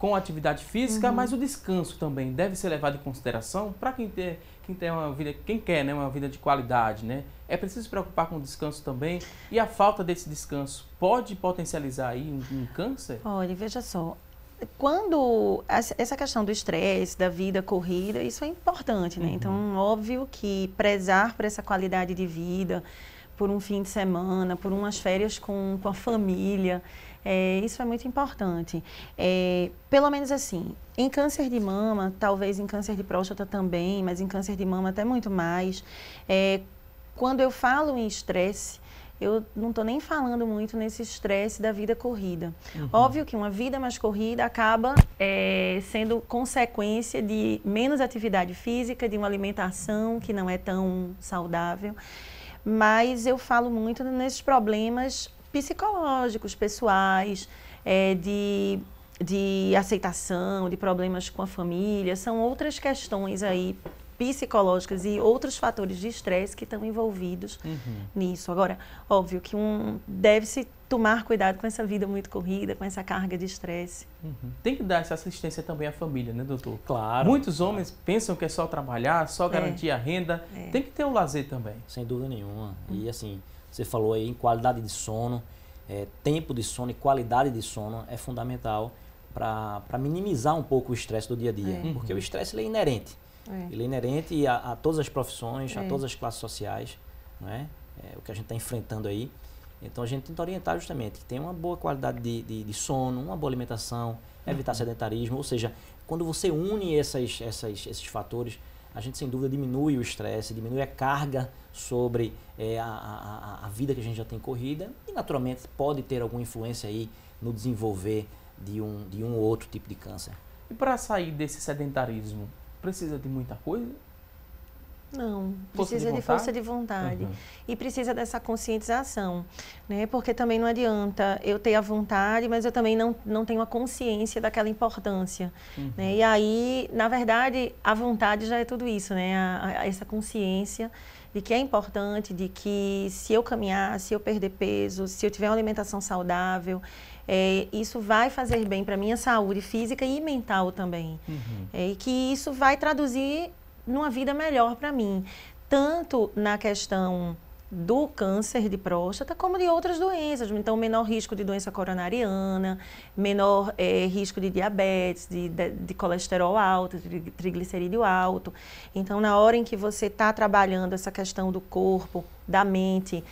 com atividade física, mas o descanso também deve ser levado em consideração para quem tem uma vida, quem quer, né, uma vida de qualidade, né? É preciso se preocupar com o descanso também. E a falta desse descanso pode potencializar aí um câncer? Olha, veja só. Quando essa questão do estresse, da vida corrida, isso é importante, né? Então, óbvio que prezar por essa qualidade de vida, por um fim de semana, por umas férias com a família, isso é muito importante. Pelo menos assim, em câncer de mama, talvez em câncer de próstata também, mas em câncer de mama até muito mais. Quando eu falo em estresse, eu não estou nem falando muito nesse estresse da vida corrida. Óbvio que uma vida mais corrida acaba sendo consequência de menos atividade física, de uma alimentação que não é tão saudável. Mas eu falo muito nesses problemas psicológicos, pessoais, de aceitação, de problemas com a família. São outras questões aí psicológicas e outros fatores de estresse que estão envolvidos nisso. Agora, óbvio que deve-se tomar cuidado com essa vida muito corrida, com essa carga de estresse. Tem que dar essa assistência também à família, né, doutor? Claro. Muitos homens pensam que é só trabalhar, só garantir a renda. Tem que ter o lazer também. Sem dúvida nenhuma. E assim, você falou aí em qualidade de sono, tempo de sono e qualidade de sono é fundamental para minimizar um pouco o estresse do dia a dia. Porque o estresse ele é inerente. Ele é inerente a todas as profissões, a todas as classes sociais, não é? O que a gente está enfrentando aí. Então a gente tenta orientar justamente que tem uma boa qualidade de sono, uma boa alimentação, evitar sedentarismo, ou seja, quando você une esses fatores, a gente sem dúvida diminui o estresse, diminui a carga sobre a vida que a gente já tem corrida e naturalmente pode ter alguma influência aí no desenvolver de um ou outro tipo de câncer. E para sair desse sedentarismo, precisa de muita coisa? Não, precisa de força de vontade e precisa dessa conscientização, né? Porque também não adianta eu ter a vontade, mas eu também não tenho a consciência daquela importância, né? E aí, na verdade, a vontade já é tudo isso, né? Essa consciência de que é importante, de que se eu caminhar, se eu perder peso, se eu tiver uma alimentação saudável, isso vai fazer bem para a minha saúde física e mental também. E que isso vai traduzir numa vida melhor para mim, tanto na questão do câncer de próstata, como de outras doenças. Então, menor risco de doença coronariana, menor risco de diabetes, de colesterol alto, de triglicerídeo alto. Então, na hora em que você está trabalhando essa questão do corpo, da mente,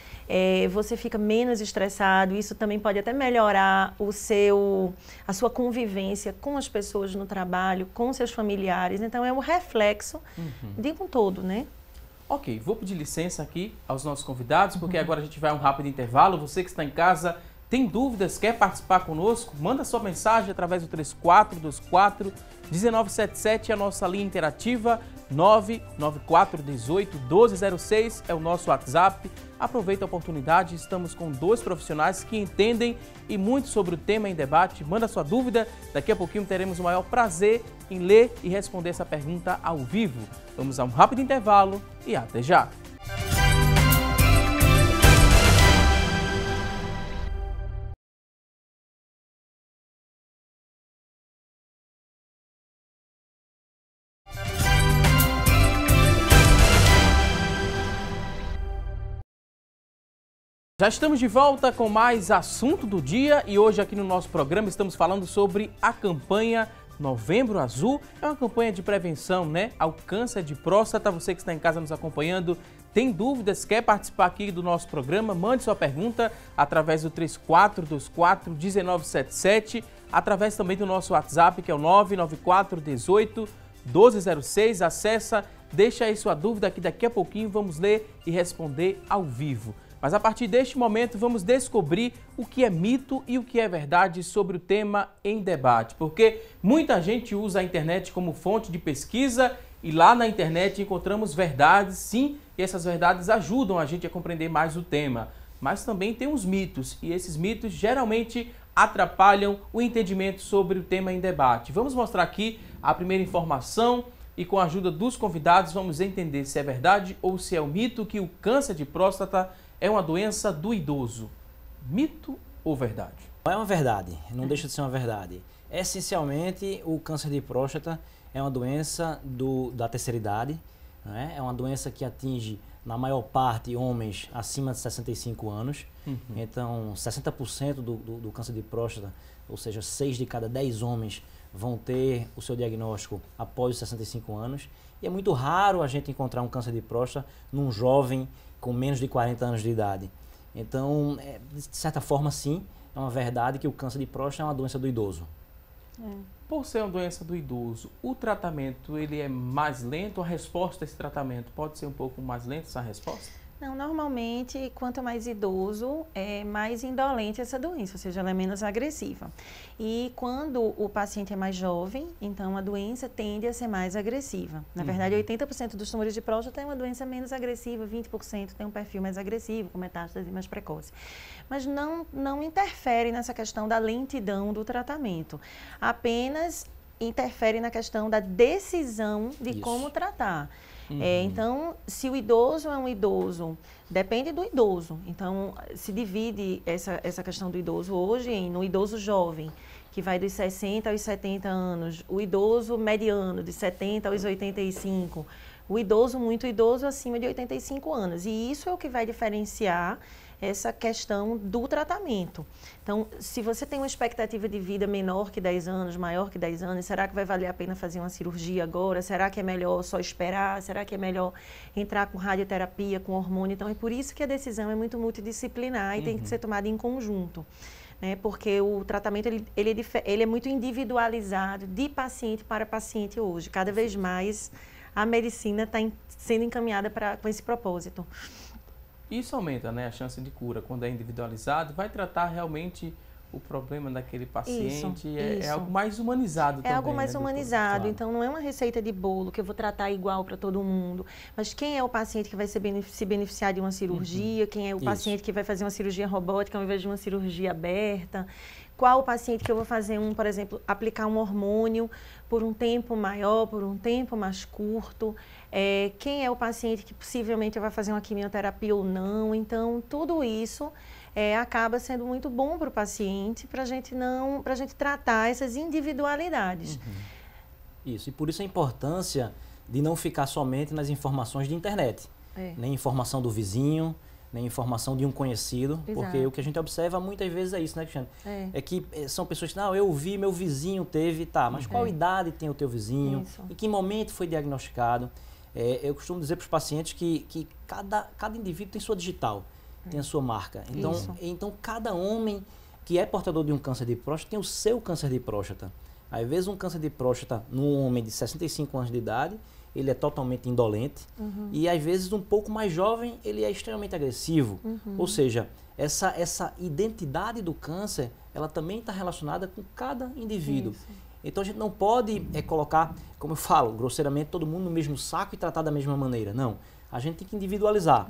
você fica menos estressado. Isso também pode até melhorar a sua convivência com as pessoas no trabalho, com seus familiares. Então, é um reflexo de um todo, né? Ok, vou pedir licença aqui aos nossos convidados, porque agora a gente vai a um rápido intervalo. Você que está em casa, tem dúvidas, quer participar conosco? Manda sua mensagem através do 3424-1977, a nossa linha interativa, 99418-1206 é o nosso WhatsApp. Aproveita a oportunidade, estamos com dois profissionais que entendem e muito sobre o tema em debate. Manda sua dúvida, daqui a pouquinho teremos o maior prazer em ler e responder essa pergunta ao vivo. Vamos a um rápido intervalo e até já! Já estamos de volta com mais assunto do dia e hoje aqui no nosso programa estamos falando sobre a campanha Novembro Azul. É uma campanha de prevenção, né, ao câncer de próstata. Você que está em casa nos acompanhando, tem dúvidas, quer participar aqui do nosso programa, mande sua pergunta através do 3424-1977, através também do nosso WhatsApp, que é o 99418-1206. Acessa, deixa aí sua dúvida que daqui a pouquinho vamos ler e responder ao vivo. Mas a partir deste momento vamos descobrir o que é mito e o que é verdade sobre o tema em debate. Porque muita gente usa a internet como fonte de pesquisa e lá na internet encontramos verdades, sim, e essas verdades ajudam a gente a compreender mais o tema. Mas também tem os mitos e esses mitos geralmente atrapalham o entendimento sobre o tema em debate. Vamos mostrar aqui a primeira informação e com a ajuda dos convidados vamos entender se é verdade ou se é um mito que o câncer de próstata é uma doença do idoso. Mito ou verdade? É uma verdade, não deixa de ser uma verdade. Essencialmente, o câncer de próstata é uma doença da terceira idade, né? É uma doença que atinge, na maior parte, homens acima de 65 anos. Então, 60% do câncer de próstata, ou seja, 6 de cada 10 homens vão ter o seu diagnóstico após os 65 anos. E é muito raro a gente encontrar um câncer de próstata num jovem com menos de 40 anos de idade. Então, de certa forma, sim, é uma verdade que o câncer de próstata é uma doença do idoso. Por ser uma doença do idoso, o tratamento ele é mais lento? A resposta a esse tratamento pode ser um pouco mais lenta, essa resposta? Não, normalmente, quanto mais idoso, é mais indolente essa doença, ou seja, ela é menos agressiva. E quando o paciente é mais jovem, então a doença tende a ser mais agressiva. Na verdade, 80% dos tumores de próstata tem uma doença menos agressiva, 20% tem um perfil mais agressivo, com metástase mais precoce. Mas não interfere nessa questão da lentidão do tratamento. Apenas interfere na questão da decisão de como tratar. Então, se o idoso é um idoso, depende do idoso. Então, se divide essa questão do idoso hoje no idoso jovem, que vai dos 60 aos 70 anos, o idoso mediano, de 70 aos 85, o idoso muito idoso acima de 85 anos. E isso é o que vai diferenciar essa questão do tratamento. Então, se você tem uma expectativa de vida menor que 10 anos, maior que 10 anos, será que vai valer a pena fazer uma cirurgia agora? Será que é melhor só esperar? Será que é melhor entrar com radioterapia, com hormônio? Então, é por isso que a decisão é muito multidisciplinar e tem que ser tomada em conjunto. Né? Porque o tratamento ele é muito individualizado de paciente para paciente hoje. Cada vez mais a medicina está sendo encaminhada com esse propósito. Isso aumenta, né, a chance de cura quando é individualizado, vai tratar realmente o problema daquele paciente. Isso. É algo mais humanizado também. É algo mais humanizado, claro. Então não é uma receita de bolo que eu vou tratar igual para todo mundo, mas quem é o paciente que vai se beneficiar de uma cirurgia, quem é o paciente que vai fazer uma cirurgia robótica ao invés de uma cirurgia aberta, qual o paciente que eu vou fazer por exemplo, aplicar um hormônio por um tempo maior, por um tempo mais curto, quem é o paciente que possivelmente vai fazer uma quimioterapia ou não. Então, tudo isso acaba sendo muito bom para o paciente, para a gente tratar essas individualidades. Isso, e por isso a importância de não ficar somente nas informações de internet, nem informação do vizinho, nem informação de um conhecido, porque o que a gente observa muitas vezes é isso, né, Cristiane? É que são pessoas que, não, eu vi, meu vizinho teve, tá, mas qual idade tem o teu vizinho? Isso. Em que momento foi diagnosticado? Eu costumo dizer para os pacientes que cada indivíduo tem sua digital, tem a sua marca. Então, cada homem que é portador de um câncer de próstata tem o seu câncer de próstata. Às vezes, um câncer de próstata num homem de 65 anos de idade, ele é totalmente indolente. E, às vezes, um pouco mais jovem, ele é extremamente agressivo. Ou seja, essa identidade do câncer, ela também está relacionada com cada indivíduo. Isso. Então, a gente não pode colocar, como eu falo, grosseiramente, todo mundo no mesmo saco e tratar da mesma maneira. Não. A gente tem que individualizar.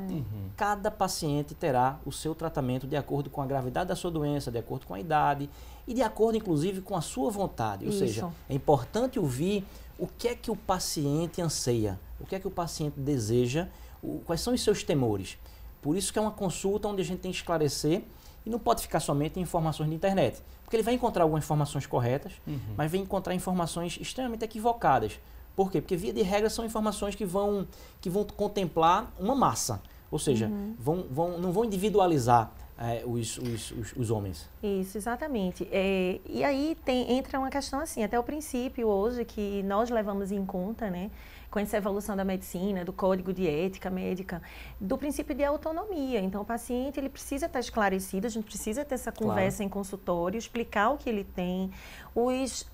Cada paciente terá o seu tratamento de acordo com a gravidade da sua doença, de acordo com a idade e de acordo, inclusive, com a sua vontade. Ou seja, é importante ouvir o que é que o paciente anseia, o que é que o paciente deseja, quais são os seus temores. Por isso que é uma consulta onde a gente tem que esclarecer e não pode ficar somente em informações de internet. Porque ele vai encontrar algumas informações corretas, mas vai encontrar informações extremamente equivocadas. Por quê? Porque, via de regra, são informações que vão contemplar uma massa. Ou seja, não vão individualizar os homens. Isso, exatamente. E aí entra uma questão assim, até o princípio hoje, que nós levamos em conta, né, com essa evolução da medicina, do código de ética médica, do princípio de autonomia. Então, o paciente ele precisa estar esclarecido, a gente precisa ter essa conversa em consultório, explicar o que ele tem, os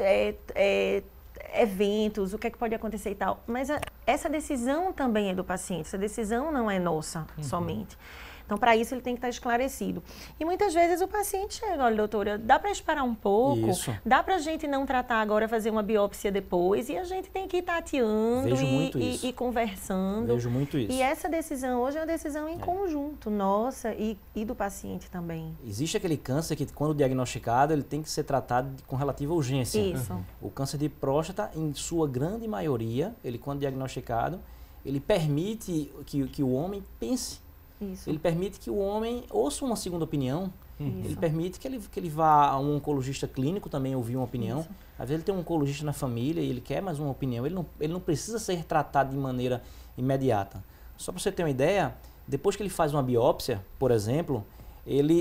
eventos, o que é que pode acontecer e tal. Mas essa decisão também é do paciente, essa decisão não é nossa somente. Então, para isso, ele tem que estar esclarecido. E muitas vezes o paciente chega, olha, doutora, dá para esperar um pouco? Isso. Dá para a gente não tratar agora, fazer uma biópsia depois? E a gente tem que ir tateando e conversando. Vejo muito isso. E essa decisão hoje é uma decisão em conjunto, nossa e do paciente também. Existe aquele câncer que, quando diagnosticado, ele tem que ser tratado com relativa urgência. Isso. O câncer de próstata, em sua grande maioria, ele, quando diagnosticado, ele permite que o homem pense Isso. Ele permite que o homem ouça uma segunda opinião. Ele Isso. permite que ele vá a um oncologista clínico também ouvir uma opinião. Isso. Às vezes ele tem um oncologista na família e ele quer mais uma opinião. Ele não precisa ser tratado de maneira imediata. Só para você ter uma ideia, depois que ele faz uma biópsia, por exemplo,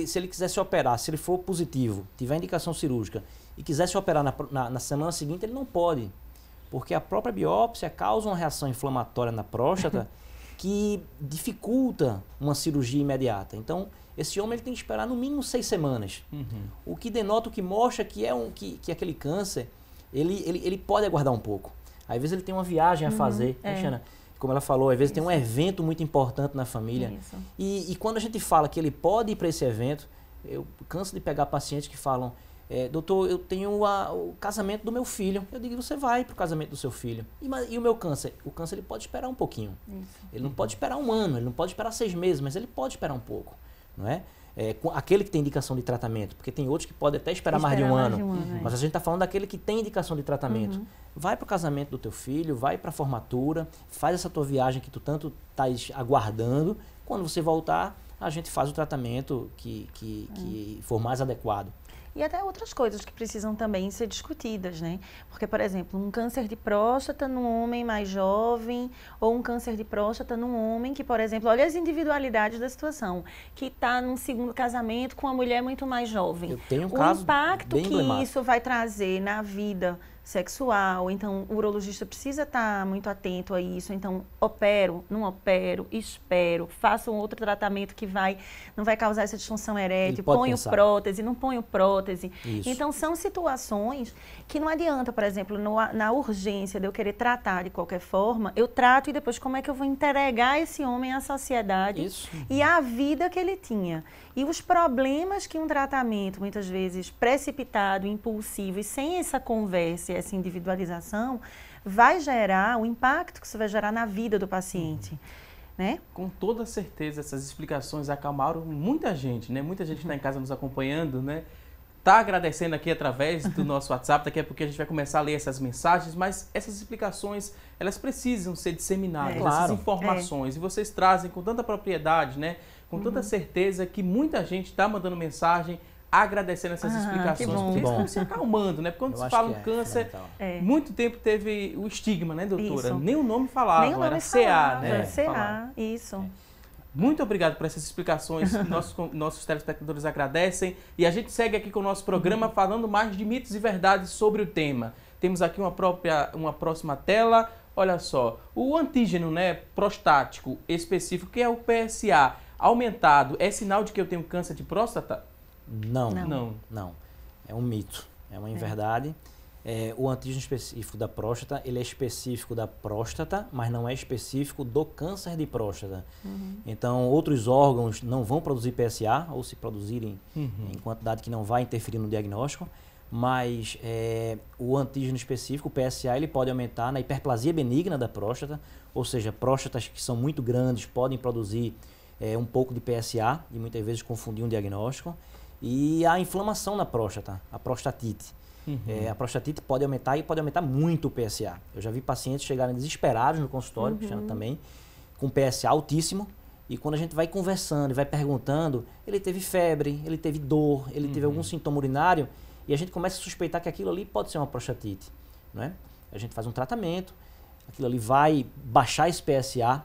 se ele quiser se operar, se ele for positivo, tiver indicação cirúrgica e quiser se operar na semana seguinte, ele não pode. Porque a própria biópsia causa uma reação inflamatória na próstata que dificulta uma cirurgia imediata. Então, esse homem ele tem que esperar no mínimo 6 semanas. O que denota, o que mostra que que aquele câncer, ele pode aguardar um pouco. Às vezes ele tem uma viagem a fazer, né, Xana? Como ela falou, às vezes tem um evento muito importante na família. Isso. E quando a gente fala que ele pode ir para esse evento, eu canso de pegar pacientes que falam, doutor, eu tenho o casamento do meu filho. Eu digo, você vai para o casamento do seu filho. E o meu câncer? O câncer ele pode esperar um pouquinho. Isso. Ele não pode esperar 1 ano, ele não pode esperar 6 meses, mas ele pode esperar um pouco. Não é? Aquele que tem indicação de tratamento, porque tem outros que podem até esperar mais de um ano. Mas a gente está falando daquele que tem indicação de tratamento. Vai para o casamento do teu filho, vai para a formatura, faz essa tua viagem que tu tanto estás aguardando. Quando você voltar, a gente faz o tratamento que for mais adequado. E até outras coisas que precisam também ser discutidas, né? Porque, por exemplo, um câncer de próstata num homem mais jovem ou um câncer de próstata num homem que, por exemplo, olha as individualidades da situação, que está num segundo casamento com uma mulher muito mais jovem. Eu tenho um caso o impacto bem que emblemático. isso vai trazer na vida sexual, então o urologista precisa estar muito atento a isso, então opero, não opero, espero, faço um outro tratamento que não vai causar essa disfunção erétil, ponho prótese, não ponho prótese. Isso. Então são situações que não adianta, por exemplo, na urgência de eu querer tratar de qualquer forma, eu trato e depois como é que eu vou entregar esse homem à sociedade e à vida que ele tinha. E os problemas que um tratamento, muitas vezes precipitado, impulsivo e sem essa conversa e essa individualização, vai gerar, o impacto que isso vai gerar na vida do paciente. Né? Com toda certeza, essas explicações acalmaram muita gente, né? Muita gente está em casa nos acompanhando, né? Tá agradecendo aqui através do nosso WhatsApp, daqui a pouco a gente vai começar a ler essas mensagens, mas essas explicações, elas precisam ser disseminadas, essas informações, e vocês trazem com tanta propriedade, né? Com tanta certeza que muita gente está mandando mensagem agradecendo essas explicações, porque eles estão se acalmando, né? Porque quando se fala em câncer, muito tempo teve o estigma, né, doutora? Isso. Nem o nome falava, Nem o nome era falava, CA, né? CA, isso. Muito obrigado por essas explicações, nossos telespectadores agradecem. E a gente segue aqui com o nosso programa falando mais de mitos e verdades sobre o tema. Temos aqui uma próxima tela. Olha só, o antígeno, né, prostático específico, que é o PSA, aumentado, é sinal de que eu tenho câncer de próstata? Não. É um mito, é uma inverdade. O antígeno específico da próstata, ele é específico da próstata, mas não é específico do câncer de próstata. Então, outros órgãos não vão produzir PSA, ou se produzirem em quantidade que não vai interferir no diagnóstico, mas o antígeno específico, o PSA, ele pode aumentar na hiperplasia benigna da próstata, ou seja, próstatas que são muito grandes podem produzir um pouco de PSA e muitas vezes confundir um diagnóstico. E a inflamação na próstata, a prostatite. A prostatite pode aumentar e pode aumentar muito o PSA. Eu já vi pacientes chegarem desesperados no consultório, Cristiano também, com PSA altíssimo. E quando a gente vai conversando e vai perguntando, ele teve febre, ele teve dor, ele teve algum sintoma urinário, e a gente começa a suspeitar que aquilo ali pode ser uma prostatite. Não é? A gente faz um tratamento, aquilo ali vai baixar esse PSA,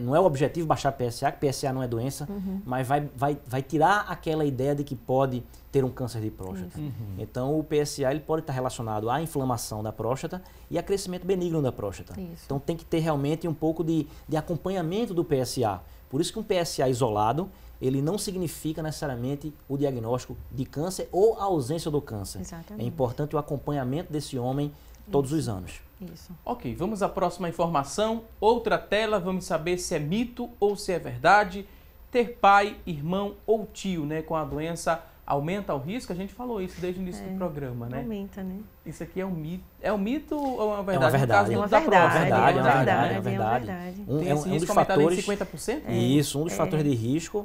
não é o objetivo baixar PSA, que PSA não é doença, mas vai tirar aquela ideia de que pode ter um câncer de próstata. Então o PSA ele pode estar relacionado à inflamação da próstata e a crescimento benigno da próstata. Então tem que ter realmente um pouco de acompanhamento do PSA. Por isso que um PSA isolado, ele não significa necessariamente o diagnóstico de câncer ou a ausência do câncer. Exatamente. É importante o acompanhamento desse homem todos os anos. Isso. Ok, vamos à próxima informação. Outra tela, vamos saber se é mito ou se é verdade. Ter pai, irmão ou tio, né, com a doença aumenta o risco? A gente falou isso desde o início do programa, né? Aumenta, né? Isso aqui é um mito. É um mito ou é uma verdade? É uma verdade. No É uma caso da verdade. próstata. É uma verdade. Tem esse Um risco dos aumentado em fatores, 50%? Isso, um dos fatores de risco,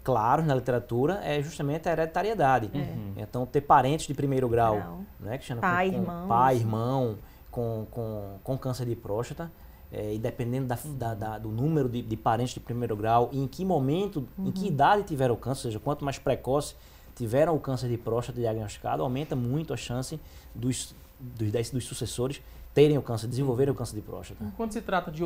claro, na literatura, é justamente a hereditariedade. Então, ter parentes de primeiro grau, né, que chama pai, com irmão, pai, irmão, com câncer de próstata, e dependendo do número de parentes de primeiro grau e em que momento, em que idade tiveram o câncer, ou seja, quanto mais precoce tiveram o câncer de próstata diagnosticado, aumenta muito a chance dos sucessores terem o câncer, desenvolverem o câncer de próstata. Quando se trata de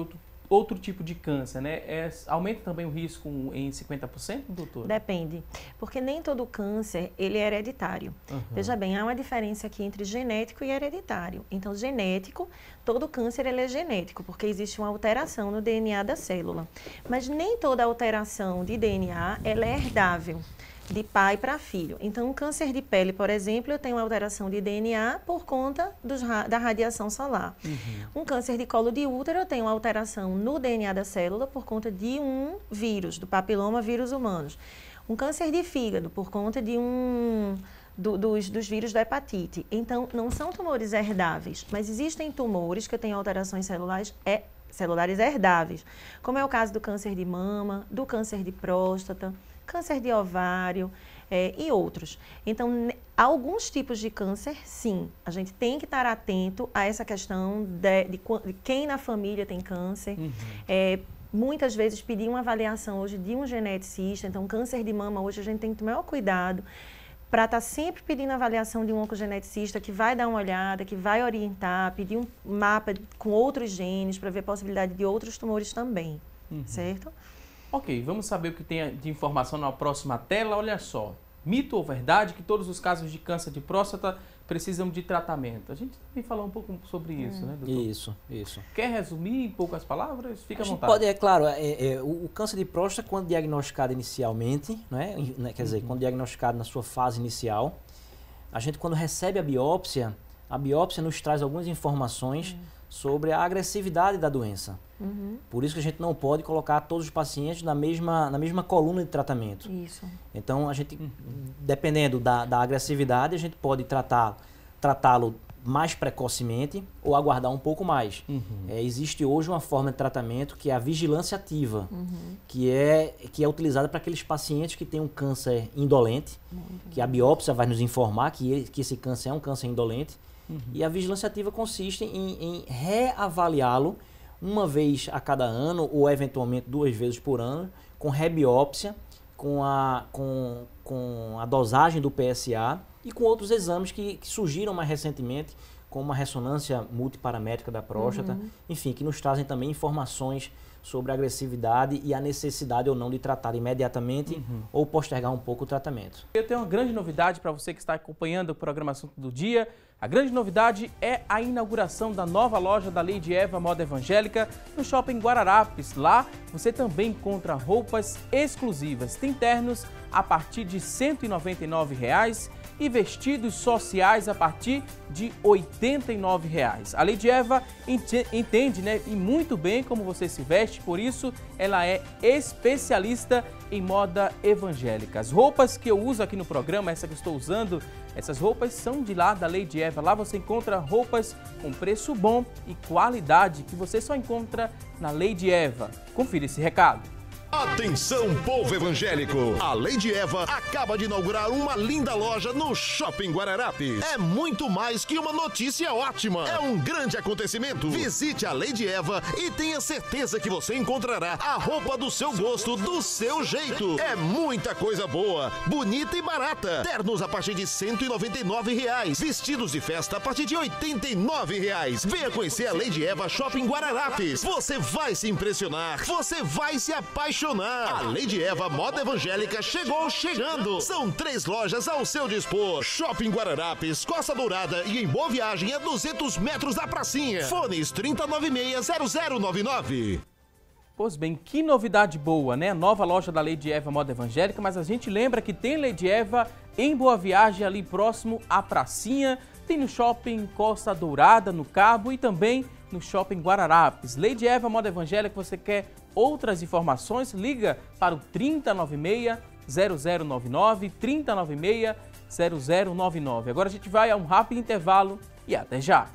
outro tipo de câncer, né? Aumenta também o risco em 50%, doutor? Depende, porque nem todo câncer ele é hereditário. Veja bem, há uma diferença aqui entre genético e hereditário. Então, genético, todo câncer ele é genético, porque existe uma alteração no DNA da célula. Mas nem toda alteração de DNA ela é herdável de pai para filho. Então, um câncer de pele, por exemplo, eu tenho uma alteração de DNA por conta da radiação solar. Um câncer de colo de útero, eu tenho uma alteração no DNA da célula por conta de um vírus, do papiloma vírus humanos. Um câncer de fígado, por conta de dos vírus da hepatite. Então, não são tumores herdáveis, mas existem tumores que têm alterações celulares herdáveis, como é o caso do câncer de mama, do câncer de próstata, câncer de ovário e outros. Então, alguns tipos de câncer, sim, a gente tem que estar atento a essa questão de quem na família tem câncer. Muitas vezes pedir uma avaliação hoje de um geneticista, então câncer de mama hoje a gente tem que tomar cuidado para estar sempre pedindo a avaliação de um oncogeneticista que vai dar uma olhada, que vai orientar, pedir um mapa com outros genes para ver a possibilidade de outros tumores também, certo? Ok, vamos saber o que tem de informação na próxima tela. Olha só, mito ou verdade que todos os casos de câncer de próstata precisam de tratamento? A gente também falou um pouco sobre isso, né, doutor? Isso. Quer resumir em poucas palavras? Fica à vontade. Pode, é claro, o câncer de próstata, quando diagnosticado inicialmente, né, quer dizer, quando diagnosticado na sua fase inicial, a gente quando recebe a biópsia nos traz algumas informações sobre a agressividade da doença. Por isso que a gente não pode colocar todos os pacientes na mesma coluna de tratamento. Isso. Então, a gente, dependendo da agressividade, a gente pode tratá-lo mais precocemente ou aguardar um pouco mais. Existe hoje uma forma de tratamento que é a vigilância ativa, que é utilizada para aqueles pacientes que têm um câncer indolente, que a biópsia vai nos informar que esse câncer é um câncer indolente, e a vigilância ativa consiste em reavaliá-lo uma vez a cada ano ou eventualmente 2 vezes por ano, com rebiópsia, com a dosagem do PSA e com outros exames que surgiram mais recentemente, como a ressonância multiparamétrica da próstata, enfim, que nos trazem também informações sobre a agressividade e a necessidade ou não de tratar imediatamente ou postergar um pouco o tratamento. Eu tenho uma grande novidade para você que está acompanhando o programa Assunto do Dia. A grande novidade é a inauguração da nova loja da Lady Eva Moda Evangélica no Shopping Guararapes. Lá você também encontra roupas exclusivas. Tem ternos a partir de R$ 199,00 e vestidos sociais a partir de R$ 89,00. A Lady Eva entende, né, e muito bem como você se veste, por isso ela é especialista em moda evangélica. As roupas que eu uso aqui no programa, essa que eu estou usando, essas roupas são de lá da Lady Eva. Lá você encontra roupas com preço bom e qualidade que você só encontra na Lady Eva. Confira esse recado. Atenção, povo evangélico! A Lady Eva acaba de inaugurar uma linda loja no Shopping Guararapes. É muito mais que uma notícia ótima. É um grande acontecimento. Visite a Lady Eva e tenha certeza que você encontrará a roupa do seu gosto, do seu jeito. É muita coisa boa, bonita e barata. Ternos a partir de R$ 199,00. Vestidos de festa a partir de R$ 89,00. Venha conhecer a Lady Eva Shopping Guararapes. Você vai se impressionar. Você vai se apaixonar. A Lady Eva Moda Evangélica chegando. São 3 lojas ao seu dispor. Shopping Guararapes, Costa Dourada e em Boa Viagem a 200 metros da pracinha. Fones 3096-0099. Pois bem, que novidade boa, né? Nova loja da Lady Eva Moda Evangélica, mas a gente lembra que tem Lady Eva em Boa Viagem, ali próximo à pracinha. Tem no Shopping Costa Dourada, no Cabo, e também no Shopping Guararapes. Lady Eva Moda Evangélica, você quer outras informações? Liga para o 3096-0099, 3096-0099. Agora a gente vai a um rápido intervalo e até já!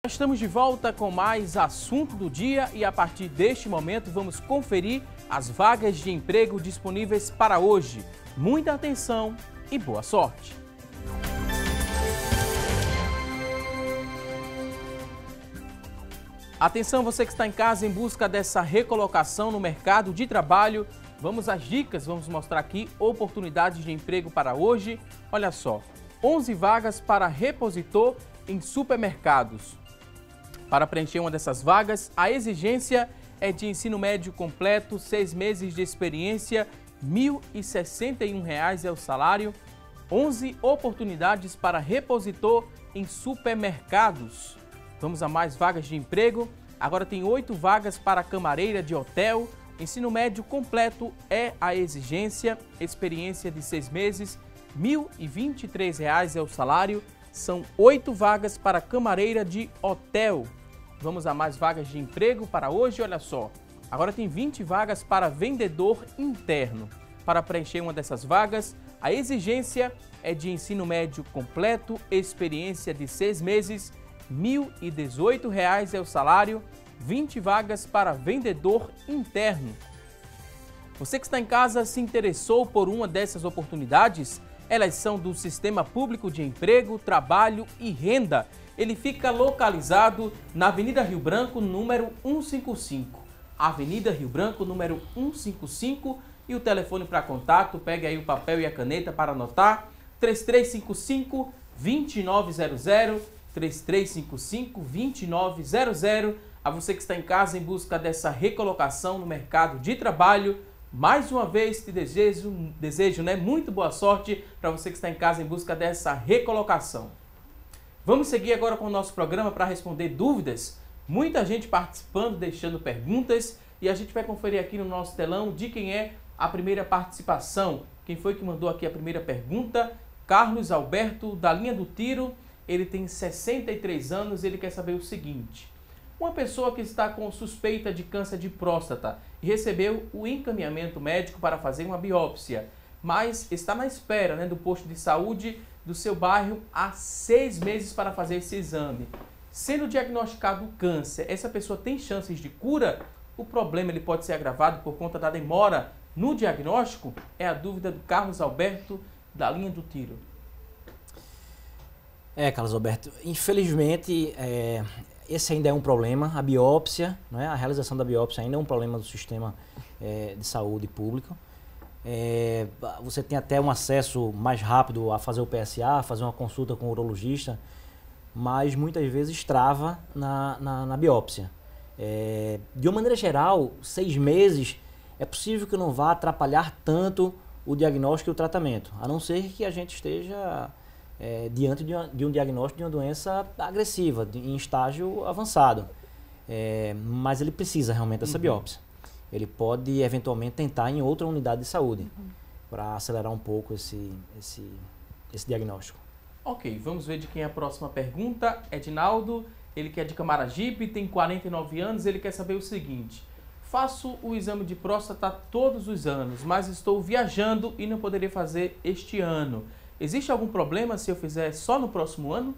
Estamos de volta com mais assunto do dia e a partir deste momento vamos conferir as vagas de emprego disponíveis para hoje. Muita atenção e boa sorte! Atenção, você que está em casa em busca dessa recolocação no mercado de trabalho. Vamos às dicas, vamos mostrar aqui oportunidades de emprego para hoje. Olha só, 11 vagas para repositor em supermercados. Para preencher uma dessas vagas, a exigência é de ensino médio completo, 6 meses de experiência, R$ 1.061 é o salário. 11 oportunidades para repositor em supermercados. Vamos a mais vagas de emprego. Agora tem 8 vagas para camareira de hotel. Ensino médio completo é a exigência, experiência de 6 meses, R$ 1.023 é o salário. São 8 vagas para camareira de hotel. Vamos a mais vagas de emprego para hoje, olha só. Agora tem 20 vagas para vendedor interno. Para preencher uma dessas vagas, a exigência é de ensino médio completo, experiência de 6 meses, R$ 1.018 é o salário, 20 vagas para vendedor interno. Você que está em casa se interessou por uma dessas oportunidades? Elas são do Sistema Público de Emprego, Trabalho e Renda. Ele fica localizado na Avenida Rio Branco, número 155. Avenida Rio Branco, número 155. E o telefone para contato, pegue aí o papel e a caneta para anotar, 3355-2900, 3355-2900. A você que está em casa em busca dessa recolocação no mercado de trabalho, mais uma vez te desejo muito boa sorte para você que está em casa em busca dessa recolocação. Vamos seguir agora com o nosso programa para responder dúvidas. Muita gente participando, deixando perguntas e a gente vai conferir aqui no nosso telão de quem é a primeira participação. Quem foi que mandou aqui a primeira pergunta? Carlos Alberto, da linha do Tiro. Ele tem 63 anos e ele quer saber o seguinte. Uma pessoa que está com suspeita de câncer de próstata e recebeu o encaminhamento médico para fazer uma biópsia, mas está na espera, do posto de saúde do seu bairro há 6 meses para fazer esse exame. Sendo diagnosticado o câncer, essa pessoa tem chances de cura? O problema ele pode ser agravado por conta da demora no diagnóstico? É a dúvida do Carlos Alberto, da linha do Tiro. Carlos Alberto, infelizmente esse ainda é um problema, a biópsia, a realização da biópsia ainda é um problema do sistema de saúde público. Você tem até um acesso mais rápido a fazer o PSA, fazer uma consulta com o urologista, mas muitas vezes trava na biópsia. De uma maneira geral, 6 meses é possível que não vá atrapalhar tanto o diagnóstico e o tratamento, a não ser que a gente esteja diante de um diagnóstico de uma doença agressiva, em estágio avançado. Mas ele precisa realmente dessa biópsia. Ele pode eventualmente tentar em outra unidade de saúde para acelerar um pouco esse diagnóstico. Ok, vamos ver de quem é a próxima pergunta. Edinaldo, ele que é de Camaragibe, tem 49 anos, ele quer saber o seguinte. Faço o exame de próstata todos os anos, mas estou viajando e não poderia fazer este ano. Existe algum problema se eu fizer só no próximo ano?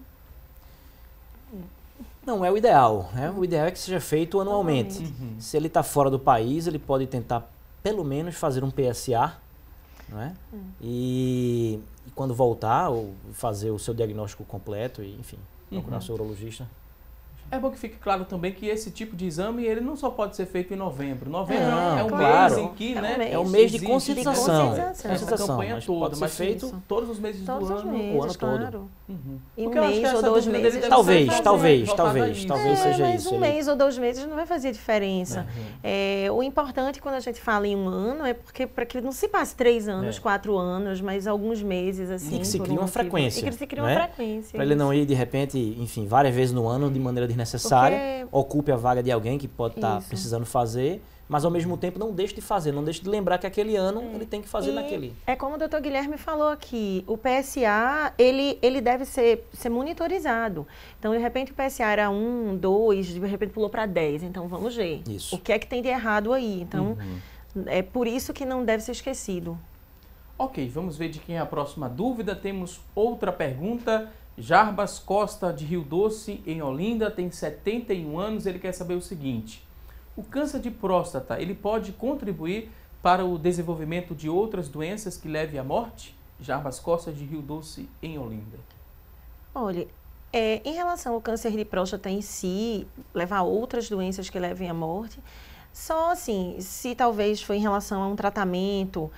Não é o ideal, O ideal é que seja feito anualmente. Se ele está fora do país, ele pode tentar pelo menos fazer um PSA, E quando voltar, ou fazer o seu diagnóstico completo e, enfim, procurar o seu urologista. É bom que fique claro também que esse tipo de exame ele não só pode ser feito em novembro. Novembro é um claro, mês em que, é um mês de conscientização. Essa campanha toda, mas feito todos os meses do ano, o ano todo. Em um mês ou 2 meses. Talvez seja mas isso. Um mês ou 2 meses não vai fazer diferença. O importante quando a gente fala em um ano é porque para que não se passe 3 anos, 4 anos, mas alguns meses assim. E que se crie uma frequência. E que se crie uma frequência. Para ele não ir de repente, enfim, várias vezes no ano de maneira desnecessária, ocupe a vaga de alguém que pode estar precisando fazer, mas ao mesmo tempo não deixe de fazer, não deixe de lembrar que aquele ano ele tem que fazer naquele. É como o doutor Guilherme falou aqui, o PSA, ele deve ser monitorizado. Então, de repente, o PSA era 1, 2, de repente pulou para 10, então vamos ver. Isso. O que é que tem de errado aí? Então, é por isso que não deve ser esquecido. Ok, vamos ver de quem é a próxima dúvida. Temos outra pergunta Jarbas Costa, de Rio Doce, em Olinda, tem 71 anos. Ele quer saber o seguinte: o câncer de próstata, ele pode contribuir para o desenvolvimento de outras doenças que levem à morte? Jarbas Costa, de Rio Doce, em Olinda. Olha, em relação ao câncer de próstata em si, levar a outras doenças que levem à morte, só assim, se talvez foi em relação a um tratamento,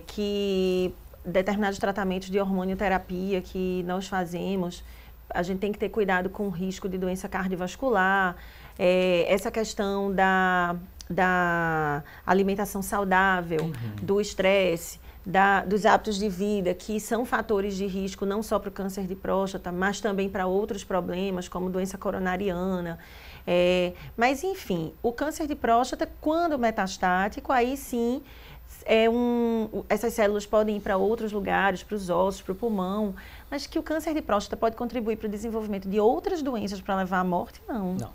que determinados tratamentos de hormonioterapia que nós fazemos, a gente tem que ter cuidado com o risco de doença cardiovascular, essa questão da alimentação saudável, do estresse, dos hábitos de vida, que são fatores de risco não só para o câncer de próstata, mas também para outros problemas, como doença coronariana. Mas, enfim, o câncer de próstata, quando metastático, aí sim, essas células podem ir para outros lugares, para os ossos, para o pulmão, mas que o câncer de próstata pode contribuir para o desenvolvimento de outras doenças para levar à morte, não. Não.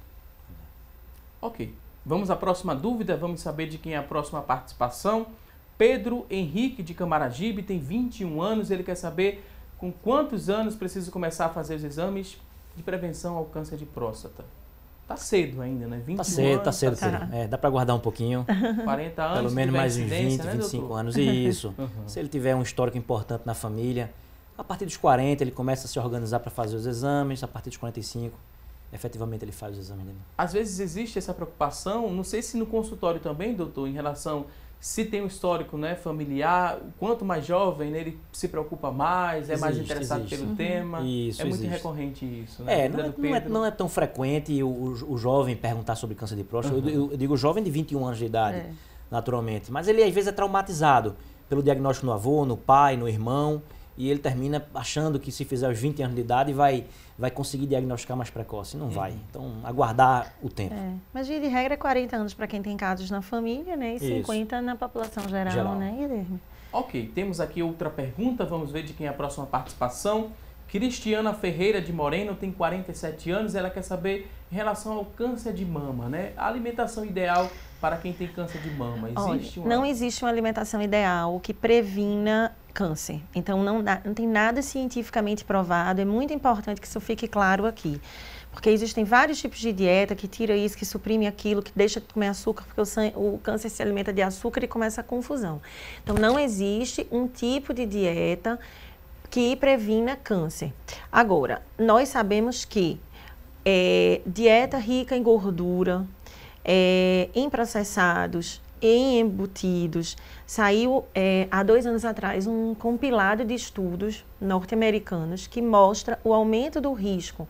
Ok. Vamos à próxima dúvida, vamos saber de quem é a próxima participação. Pedro Henrique, de Camaragibe, tem 21 anos. Ele quer saber com quantos anos precisa começar a fazer os exames de prevenção ao câncer de próstata. Tá cedo ainda, né? 21 anos. Tá cedo. Dá para guardar um pouquinho. 40 anos. Pelo menos mais uns 20, né, 25 doutor? anos. Isso. Se ele tiver um histórico importante na família, a partir dos 40 ele começa a se organizar para fazer os exames. A partir dos 45, efetivamente ele faz os exames dele. Às vezes existe essa preocupação, não sei se no consultório também, doutor, em relação se tem um histórico, né, familiar, quanto mais jovem, né, ele se preocupa mais, mais interessado pelo tema. Isso, é muito recorrente isso, né? Não é tão frequente o jovem perguntar sobre câncer de próstata. Eu digo jovem de 21 anos de idade, naturalmente. Mas ele às vezes é traumatizado pelo diagnóstico no avô, no pai, no irmão, e ele termina achando que se fizer aos 20 anos de idade vai conseguir diagnosticar mais precoce. Não vai. Então, aguardar o tempo. Mas, de regra, é 40 anos para quem tem casos na família, né? E 50 na população geral. Né, Guilherme? Ok, temos aqui outra pergunta. Vamos ver de quem é a próxima participação. Cristiana Ferreira de Moreno tem 47 anos. Ela quer saber em relação ao câncer de mama, né? A alimentação ideal para quem tem câncer de mama. Não existe uma alimentação ideal que previna câncer. Então, não tem nada cientificamente provado. É muito importante que isso fique claro aqui. Porque existem vários tipos de dieta que tira isso, que suprime aquilo, que deixa de comer açúcar, porque o câncer se alimenta de açúcar e começa a confusão. Então, não existe um tipo de dieta que previna câncer. Agora, nós sabemos que dieta rica em gordura, em processados, em embutidos, saiu há 2 anos atrás um compilado de estudos norte-americanos que mostra o aumento do risco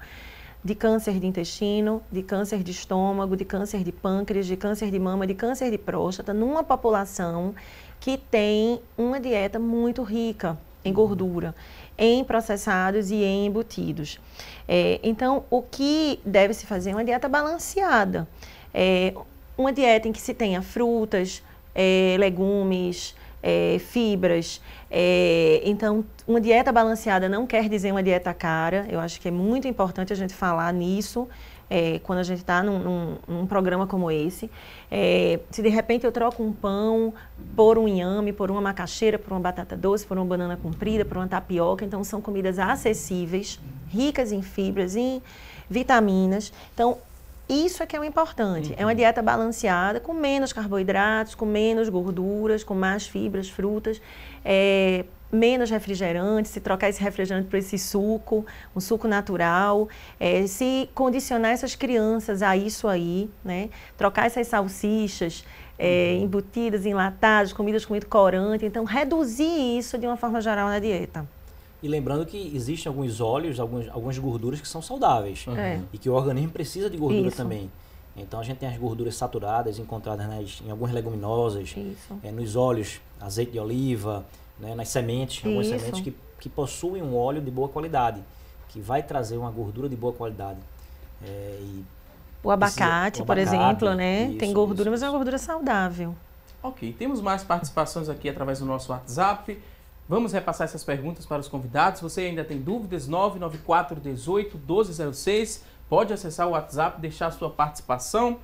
de câncer de intestino, de câncer de estômago, de câncer de pâncreas, de câncer de mama, de câncer de próstata, numa população que tem uma dieta muito rica em gordura, em processados e em embutidos. Então, o que deve se fazer é uma dieta balanceada. Uma dieta em que se tenha frutas, legumes, fibras. Então, uma dieta balanceada não quer dizer uma dieta cara. Eu acho que é muito importante a gente falar nisso quando a gente está num programa como esse. Se de repente eu troco um pão por um inhame, por uma macaxeira, por uma batata doce, por uma banana comprida, por uma tapioca, então são comidas acessíveis, ricas em fibras, em vitaminas. Então, isso é que é o importante. É uma dieta balanceada, com menos carboidratos, com menos gorduras, com mais fibras, frutas, menos refrigerante, se trocar esse refrigerante por esse suco, um suco natural, se condicionar essas crianças a isso aí, né? Trocar essas salsichas embutidas, enlatadas, comidas com muito corante, então reduzir isso de uma forma geral na dieta. E lembrando que existem alguns óleos, algumas gorduras que são saudáveis. E que o organismo precisa de gordura também. Então a gente tem as gorduras saturadas encontradas em algumas leguminosas, nos óleos, azeite de oliva, né, nas sementes, algumas sementes que possuem um óleo de boa qualidade, que vai trazer uma gordura de boa qualidade. O abacate, por exemplo, né? Tem gordura, mas é uma gordura saudável. Ok, temos mais participações aqui através do nosso WhatsApp. Vamos repassar essas perguntas para os convidados. Você ainda tem dúvidas? 994-18-1206. Pode acessar o WhatsApp, deixar a sua participação.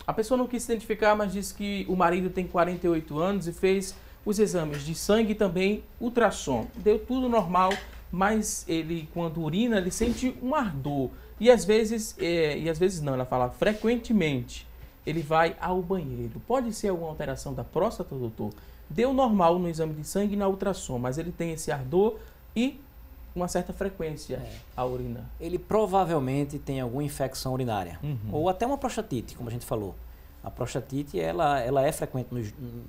A pessoa não quis se identificar, mas disse que o marido tem 48 anos e fez os exames de sangue e também ultrassom. Deu tudo normal mas ele, quando urina, ele sente um ardor. E às vezes não, ela fala frequentemente, ele vai ao banheiro. Pode ser alguma alteração da próstata, doutor? Deu normal no exame de sangue e na ultrassom, mas ele tem esse ardor e uma certa frequência a urinar. Ele provavelmente tem alguma infecção urinária, ou até uma prostatite, como a gente falou. A prostatite, ela é frequente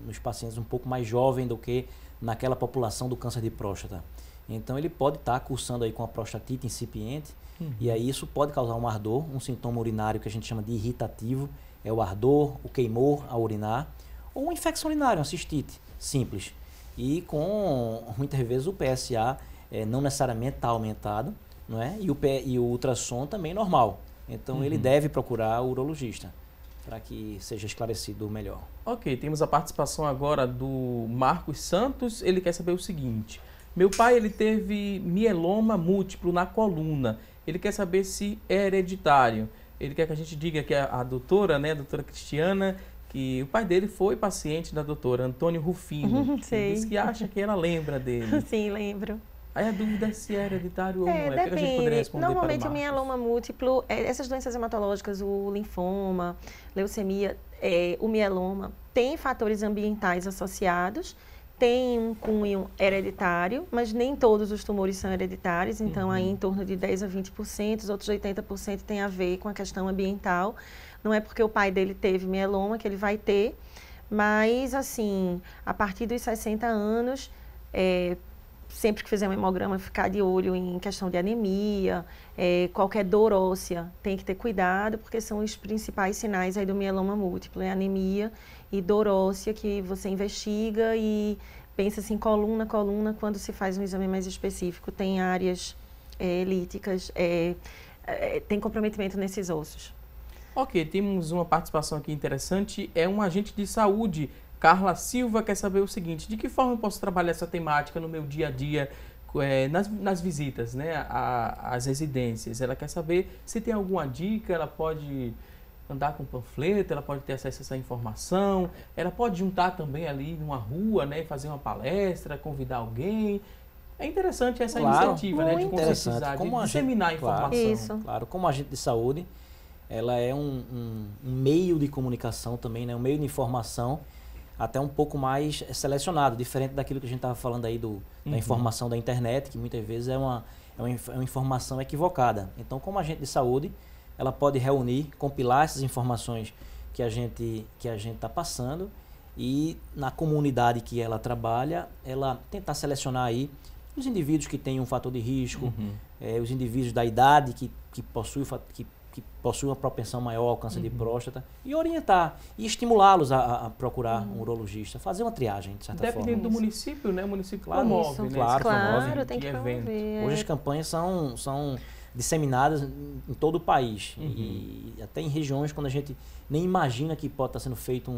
nos pacientes um pouco mais jovens do que naquela população do câncer de próstata. Então, ele pode estar cursando aí com a prostatite incipiente, e aí isso pode causar um ardor, um sintoma urinário que a gente chama de irritativo, é o ardor, o queimor ao urinar, ou uma infecção urinária, uma cistite simples. E com, muitas vezes, o PSA não necessariamente está aumentado, não é? E o ultrassom também normal. Então, ele deve procurar o urologista para que seja esclarecido melhor. Ok, temos a participação agora do Marcos Santos. Ele quer saber o seguinte: meu pai, ele teve mieloma múltiplo na coluna. Ele quer saber se é hereditário. Ele quer que a gente diga que a doutora, né, a doutora Cristiana, que o pai dele foi paciente da doutora Antônio Rufino. Ele disse que acha que ela lembra dele. Sim, lembro. Aí a dúvida é se é hereditário ou não é. Depende. O que a gente poderia responder Normalmente para o o Marcos? mieloma múltiplo, essas doenças hematológicas, o linfoma, leucemia, o mieloma, tem fatores ambientais associados, tem um cunho hereditário, mas nem todos os tumores são hereditários, então aí em torno de 10 a 20%, os outros 80% tem a ver com a questão ambiental. Não é porque o pai dele teve mieloma que ele vai ter, mas assim, a partir dos 60 anos, sempre que fizer um hemograma, ficar de olho em questão de anemia, qualquer dor óssea, tem que ter cuidado, porque são os principais sinais aí do mieloma múltiplo, anemia e dor óssea, que você investiga e pensa assim, coluna, quando se faz um exame mais específico, tem áreas líticas, tem comprometimento nesses ossos. Ok, temos uma participação aqui interessante, é um agente de saúde. Carla Silva quer saber o seguinte: de que forma eu posso trabalhar essa temática no meu dia a dia, nas visitas, né, às residências? Ela quer saber se tem alguma dica, ela pode andar com panfleto, ela pode ter acesso a essa informação, ela pode juntar também ali numa rua, né, fazer uma palestra, convidar alguém. É interessante essa iniciativa, né, de conscientizar, de disseminar a informação. Isso. Claro, como agente de saúde, ela é um meio de comunicação também, né, um meio de informação, até um pouco mais selecionado, diferente daquilo que a gente estava falando aí da informação da internet, que muitas vezes é uma informação equivocada. Então, como agente de saúde, ela pode reunir, compilar essas informações que a gente está passando e na comunidade que ela trabalha, ela tentar selecionar aí os indivíduos que têm um fator de risco, os indivíduos da idade que possuem uma propensão maior ao câncer de próstata, e orientar e estimulá-los a procurar um urologista, fazer uma triagem, de certa forma. Dependendo do município, né? O município promove, né? Claro, Claro, tem que promover. Hoje as campanhas são disseminadas em todo o país, e até em regiões quando a gente nem imagina que pode estar sendo feita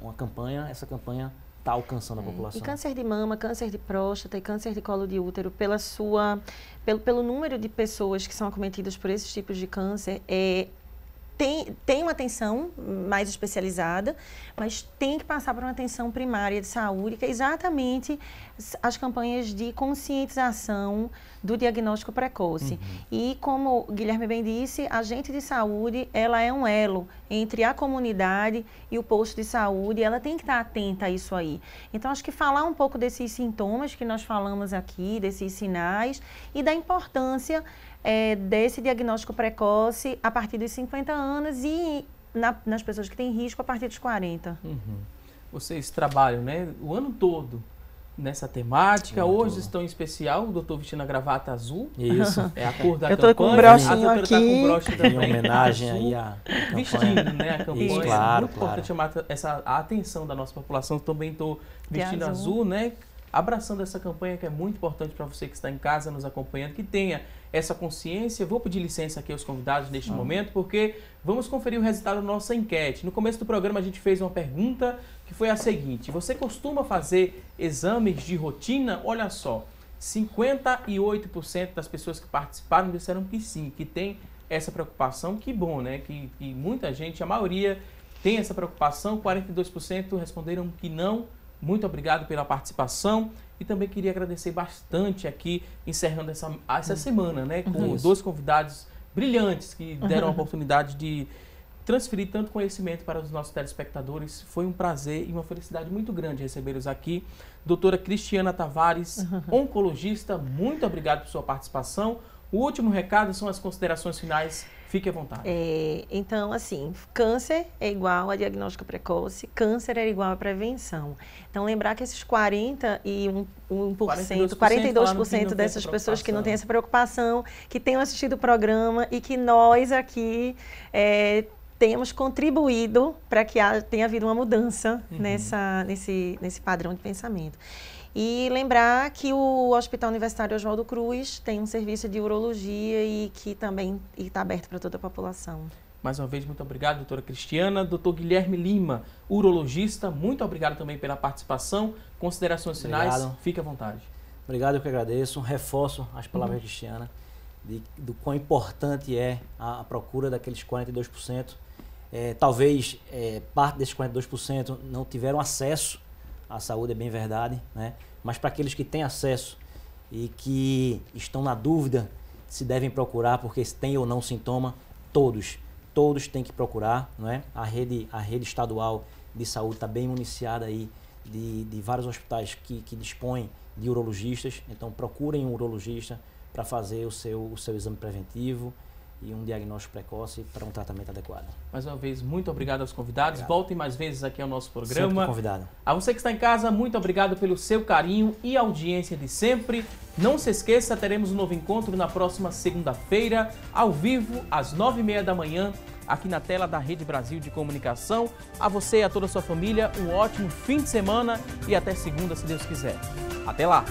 uma campanha, essa campanha está alcançando a população. E câncer de mama, câncer de próstata e câncer de colo de útero, pelo número de pessoas que são acometidas por esses tipos de câncer, tem uma atenção mais especializada, mas tem que passar por uma atenção primária de saúde, que é exatamente as campanhas de conscientização do diagnóstico precoce. E como o Guilherme bem disse, a agente de saúde, ela é um elo entre a comunidade e o posto de saúde, ela tem que estar atenta a isso aí. Então, acho que falar um pouco desses sintomas que nós falamos aqui, desses sinais, e da importância desse diagnóstico precoce a partir dos 50 anos e nas pessoas que têm risco a partir dos 40. Vocês trabalham, né, o ano todo nessa temática. Hoje estão em especial, o doutor vestindo a gravata azul. Isso. É a cor da campanha. Eu tô com um brochinho a doutora aqui. Tá com um broche também. Em homenagem aí à campanha. Vestindo, né, a campanha. Isso, claro, Muito importante chamar a atenção da nossa população. Também estou vestindo azul, né? Abraçando essa campanha que é muito importante para você que está em casa nos acompanhando, que tenha essa consciência. Vou pedir licença aqui aos convidados neste momento, porque vamos conferir o resultado da nossa enquete. No começo do programa a gente fez uma pergunta que foi a seguinte: você costuma fazer exames de rotina? Olha só, 58% das pessoas que participaram disseram que sim, que tem essa preocupação. Que bom, né? Que muita gente, a maioria, tem essa preocupação. 42% responderam que não. Muito obrigado pela participação. E também queria agradecer bastante aqui, encerrando essa semana, né, com dois convidados brilhantes que deram a oportunidade de transferir tanto conhecimento para os nossos telespectadores. Foi um prazer e uma felicidade muito grande recebê-los aqui. Doutora Cristiana Tavares, oncologista, muito obrigado por sua participação. O último recado são as considerações finais. Fique à vontade. Então, assim, câncer é igual a diagnóstico precoce, câncer é igual a prevenção. Então, lembrar que esses 42% dessas pessoas que não têm essa preocupação, que tenham assistido o programa e que nós aqui temos contribuído para que tenha havido uma mudança nesse padrão de pensamento. E lembrar que o Hospital Universitário Oswaldo Cruz tem um serviço de urologia e que também está aberto para toda a população. Mais uma vez, muito obrigado, doutora Cristiana. Doutor Guilherme Lima, urologista, muito obrigado também pela participação. Considerações finais, fique à vontade. Obrigado, eu que agradeço. Reforço as palavras de Cristiana, do quão importante é a procura daqueles 42%. Talvez parte desses 42% não tiveram acesso à saúde, é bem verdade, né? Mas para aqueles que têm acesso e que estão na dúvida se devem procurar porque tem ou não sintoma, todos têm que procurar, não é? A rede estadual de saúde está bem municiada aí de vários hospitais que dispõem de urologistas, então procurem um urologista para fazer o seu exame preventivo e um diagnóstico precoce para um tratamento adequado. Mais uma vez, muito obrigado aos convidados. Obrigado. Voltem mais vezes aqui ao nosso programa. Sempre convidado. A você que está em casa, muito obrigado pelo seu carinho e audiência de sempre. Não se esqueça, teremos um novo encontro na próxima segunda-feira, ao vivo, às 9h30 da manhã, aqui na tela da Rede Brasil de Comunicação. A você e a toda a sua família, um ótimo fim de semana e até segunda, se Deus quiser. Até lá!